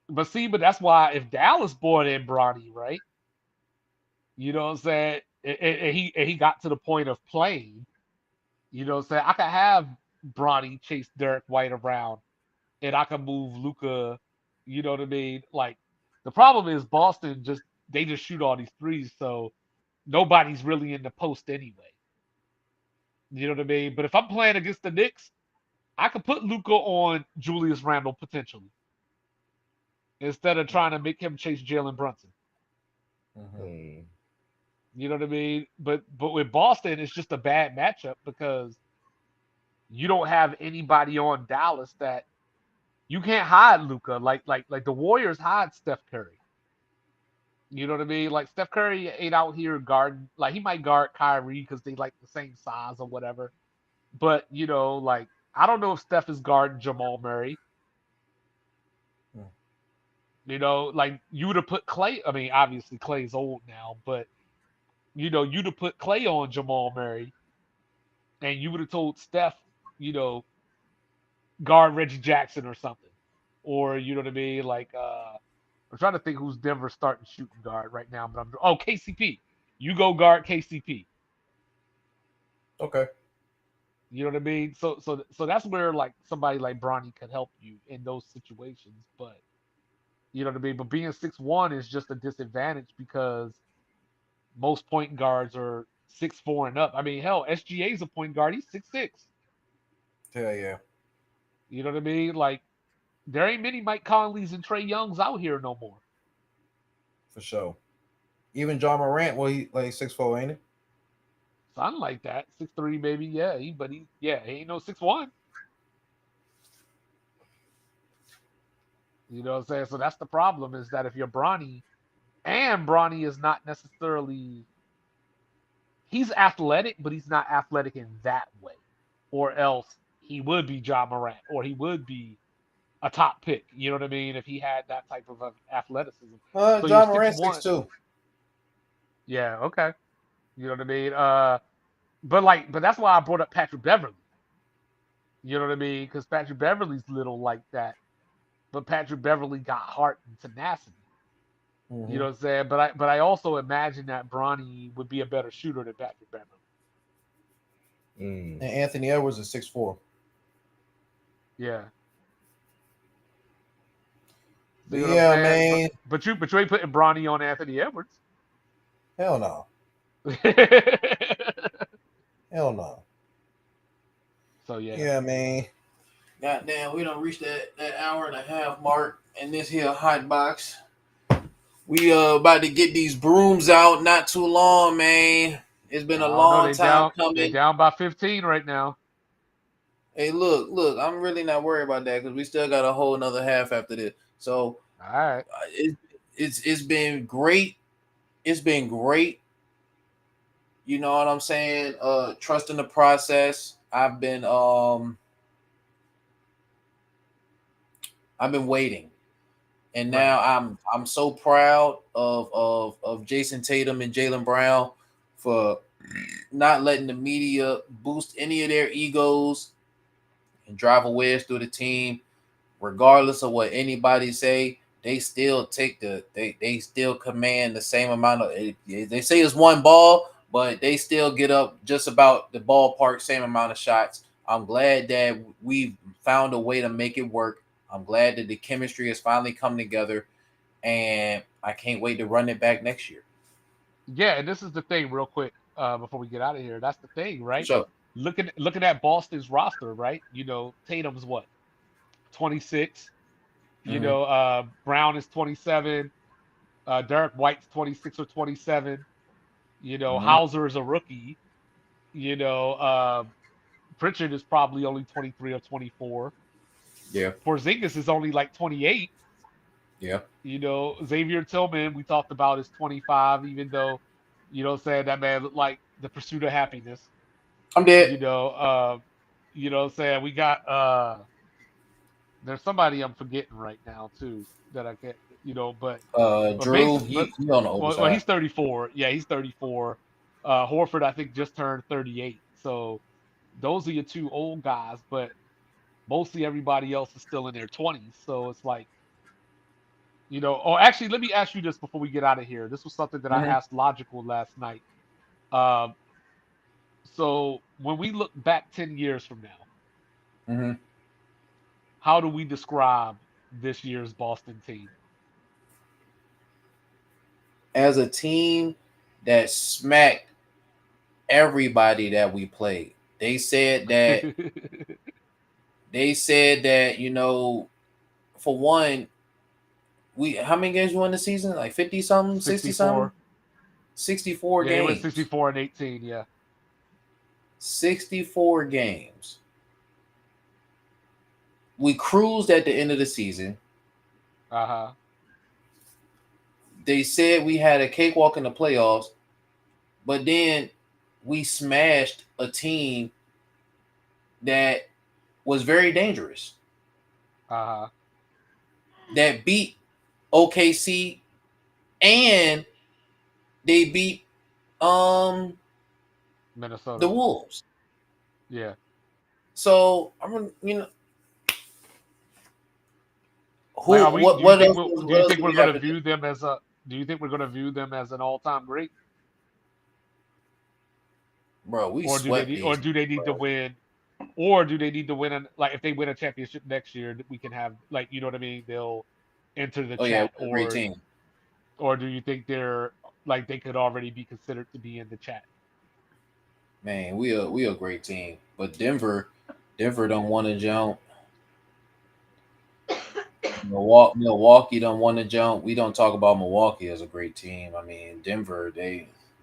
But that's why if Dallas brought in Bronny, right? You know what I'm saying? And he got to the point of playing. You know what I'm saying? I could have Bronny chase Derek White around, and I can move Luca. You know what I mean? Like, the problem is Boston just shoot all these threes, so nobody's really in the post anyway. You know what I mean? But if I'm playing against the Knicks, I could put Luca on Julius Randle potentially instead of trying to make him chase Jalen Brunson. Mhm. Hmm. You know what I mean? But with Boston, it's just a bad matchup because you don't have anybody on Dallas that you can't hide Luca. Like the Warriors hide Steph Curry. You know what I mean? Like Steph Curry ain't out here guarding. Like he might guard Kyrie because they like the same size or whatever. But like I don't know if Steph is guarding Jamal Murray. Mm. Like you would have put Clay. I mean, obviously Clay's old now, but you'd have put Clay on Jamal Murray, and you would have told Steph, you know, guard Reggie Jackson or something, or you know what I mean? Like, I'm trying to think who's Denver starting shooting guard right now, but KCP. You go guard KCP. Okay. You know what I mean? So that's where like somebody like Bronny could help you in those situations, but you know what I mean. But being 6'1" is just a disadvantage because most point guards are 6'4" and up. I mean, hell, SGA is a point guard. He's 6'6". Hell yeah. You know what I mean? Like There ain't many Mike Conleys and Trey Youngs out here no more. For sure. Even John Morant, well, he like 6'4", ain't it? Something like that. 6'3" maybe, yeah. He ain't no 6'1". You know what I'm saying? So that's the problem is that if you're Bronny, and Bronny is not necessarily he's athletic, but he's not athletic in that way. Or else he would be John Morant, or he would be a top pick. You know what I mean? If he had that type of athleticism. So you're John six Morant one. 6'2". Yeah, okay. You know what I mean? But that's why I brought up Patrick Beverly. You know what I mean? Because Patrick Beverly's little like that, but Patrick Beverly got heart and tenacity. You know Mm-hmm. what I'm saying? But I also imagine that Bronny would be a better shooter than Patrick Beverly. Mm. And Anthony Edwards is 6'4". Yeah. See But what I'm yeah, saying? But man, but you but you ain't putting Bronny on Anthony Edwards. hell no, hell no. So yeah. Yeah, man. Goddamn, we don't reach that hour and a half mark in this here hot box. We about to get these brooms out. Not too long, man. It's been a I don't know. long They time down. They coming. down by 15 right now. Hey, look. I'm really not worried about that because we still got a whole another half after this. So All right. it's been great. It's been great. You know what I'm saying? Trusting the process. I've been waiting. And Right. now I'm so proud of Jason Tatum and Jaylen Brown for not letting the media boost any of their egos and drive a wedge through the team, regardless of what anybody say. They still they still command the same amount of. They say it's one ball, but they still get up just about the ballpark same amount of shots. I'm glad that we've found a way to make it work. I'm glad that the chemistry has finally come together, and I can't wait to run it back next year. Yeah, and this is the thing, real quick, before we get out of here. That's the thing, right? So, Looking at Boston's roster, right? Tatum's what, 26. mhm, Brown is 27. Derek White's 26 or 27. mhm, Hauser is a rookie. You know, Pritchard is probably only 23 or 24. yeah, Porzingis is only like 28. yeah, Xavier Tillman, we talked about, is 25, even though, saying that man looked like the pursuit of happiness. I'm dead. You know, uh, saying we got there's somebody I'm forgetting right now too that I can't, but Drew, basically, he on the well, overside. he's 34. Yeah, he's 34. Horford, I think, just turned 38. So those are your two old guys, but mostly everybody else is still in their 20s. So it's like, or actually, let me ask you this before we get out of here. This was something that I Mhm, asked Logical last night. Um, so when we look back 10 years from now, mhm. how do we describe this year's Boston team? As a team that smacked everybody that we played. They said that for one, we how many games we won the season? Like 50 something, 60 something? 64. 64 Yeah, they went games. 64 and 18. Yeah. 64 games. We cruised at the end of the season. Uh-huh. They said we had a cakewalk in the playoffs, but then we smashed a team that was very dangerous. Uh-huh. That beat OKC and they beat the Minnesota. Wolves. Yeah. So I'm Like, who what what else do what you else think do we're we going have to to do? view them as a do you think we're going to view them as an all-time great, Bro, we or do they swept need or these, do they need to bro. win, or do they need to win like if they win a championship next year that we can have, like, you know what I mean, they'll enter the Oh yeah, chat, we're a great team. or do you think they're like they could already be considered to be in the chat? Man, we a great team. But Denver don't want to jump. Milwaukee don't want to jump. We don't talk about Milwaukee as a great team. I mean, Denver,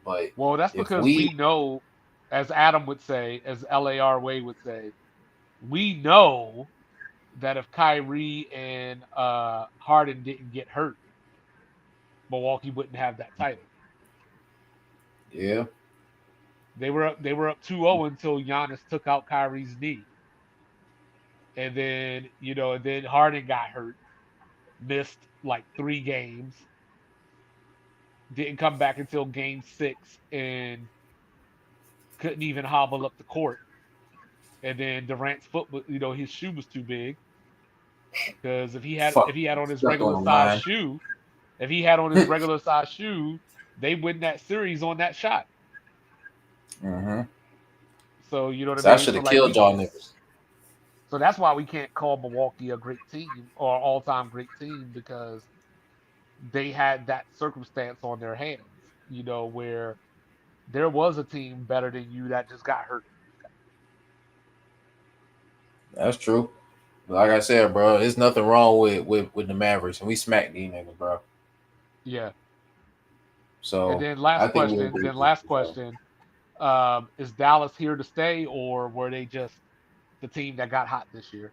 but Well, that's if because we, we know, as Adam would say, as LAR Way would say, we know that if Kyrie and Harden didn't get hurt, Milwaukee wouldn't have that title. yeah, They were up 2-0 until Giannis took out Kyrie's knee. And then, and then Harden got hurt, missed like 3 games, didn't come back until game 6 and couldn't even hobble up the court. And then Durant's foot was, his shoe was too big because if fuck, he had on his stepped on regular the size line. shoe, if he had on his regular size shoe, they win that series on that shot. Mm-hmm. So you know what I So I mean? should So have like killed y'all niggas. so that's why we can't call Milwaukee a great team or all-time great team because they had that circumstance on their hands, where there was a team better than you that just got hurt. That's true. But like I said, bro, there's nothing wrong with the Mavericks, and we smacked these niggas, bro. Yeah. And So then I last think we're a question, great team. So is Dallas here to stay or were they just the team that got hot this year?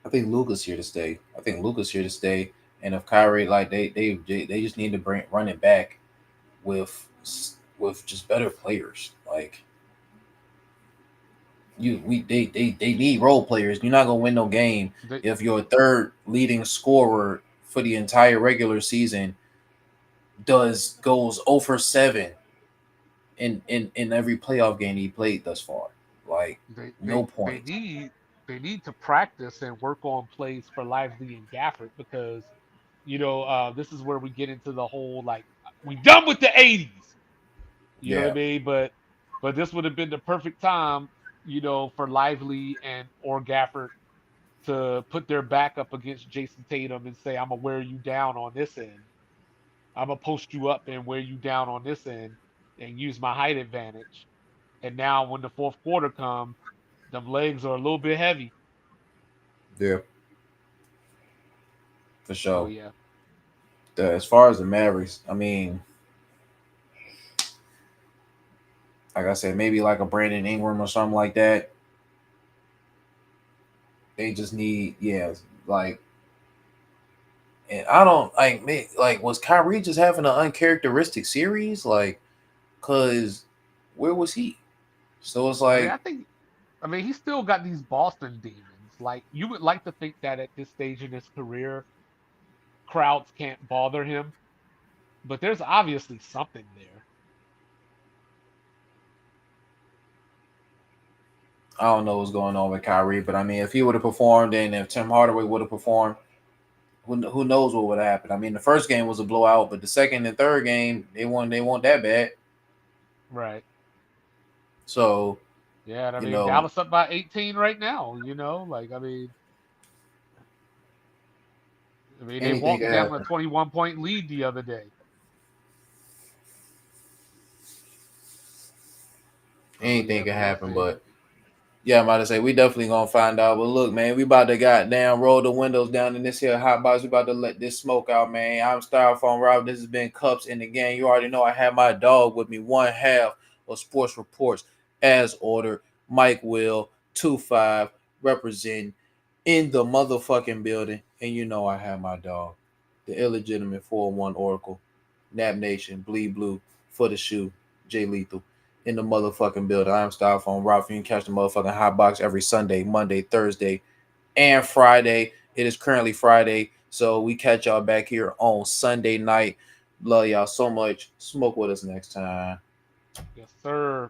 I think Luka's here to stay. I think Luka's here to stay. And if Kyrie, like they just need to run it back with with just better players. Like they need role players. You're not gonna win no game They if your third leading scorer for the entire regular season goes over 7 in every playoff game he played thus far. Like they no they they point. need they need to practice and work on plays for Lively and Gafford because this is where we get into the whole like we done with the 80s. You know what I Yeah, mean? But this would have been the perfect time, for Lively and or Gafford to put their back up against Jason Tatum and say, I'm gonna wear you down on this end. I'm gonna post you up and wear you down on this end and use my height advantage. And now when the fourth quarter come, them legs are a little bit heavy. yeah, for So sure. yeah. As far as the Mavericks, I mean, like I said, maybe like a Brandon Ingram or something like that. They just need, yeah, like, and I don't like me. Like, was Kyrie just having an uncharacteristic series? Like, cause where was he? So it's I mean, like, he's still got these Boston demons. Like you would like to think that at this stage in his career, crowds can't bother him, but there's obviously something there. I don't know what's going on with Kyrie, but I mean, if he would have performed and if Tim Hardaway would have performed, who knows what would have happened? I mean, the first game was a blowout, but the second and third game they weren't that bad. Right. So Yeah, and I you mean know, Dallas up by 18 right now, they anything walked can down a happen. 21-point lead the other day. So Anything yeah, can but we'll happen, see. but yeah, I'm about to say we definitely gonna find out. But look, man, we about to goddamn roll the windows down in this here hot box. We about to let this smoke out, man. I'm Styrofoam Rob. This has been Cups in the Game. You already know I have my dog with me, one half of Sports Reports as ordered. Mike Will 25 representing in the motherfucking building, and you know I have my dog, the illegitimate 401 Oracle, Nap Nation, Bleed Blue for the shoe, Jay Lethal in the motherfucking building. I am Styrofoam Rob. You can catch the motherfucking hot box every Sunday, Monday, Thursday, and Friday. It is currently Friday, so we catch y'all back here on Sunday night. Love y'all so much. Smoke with us next time. Yes, sir.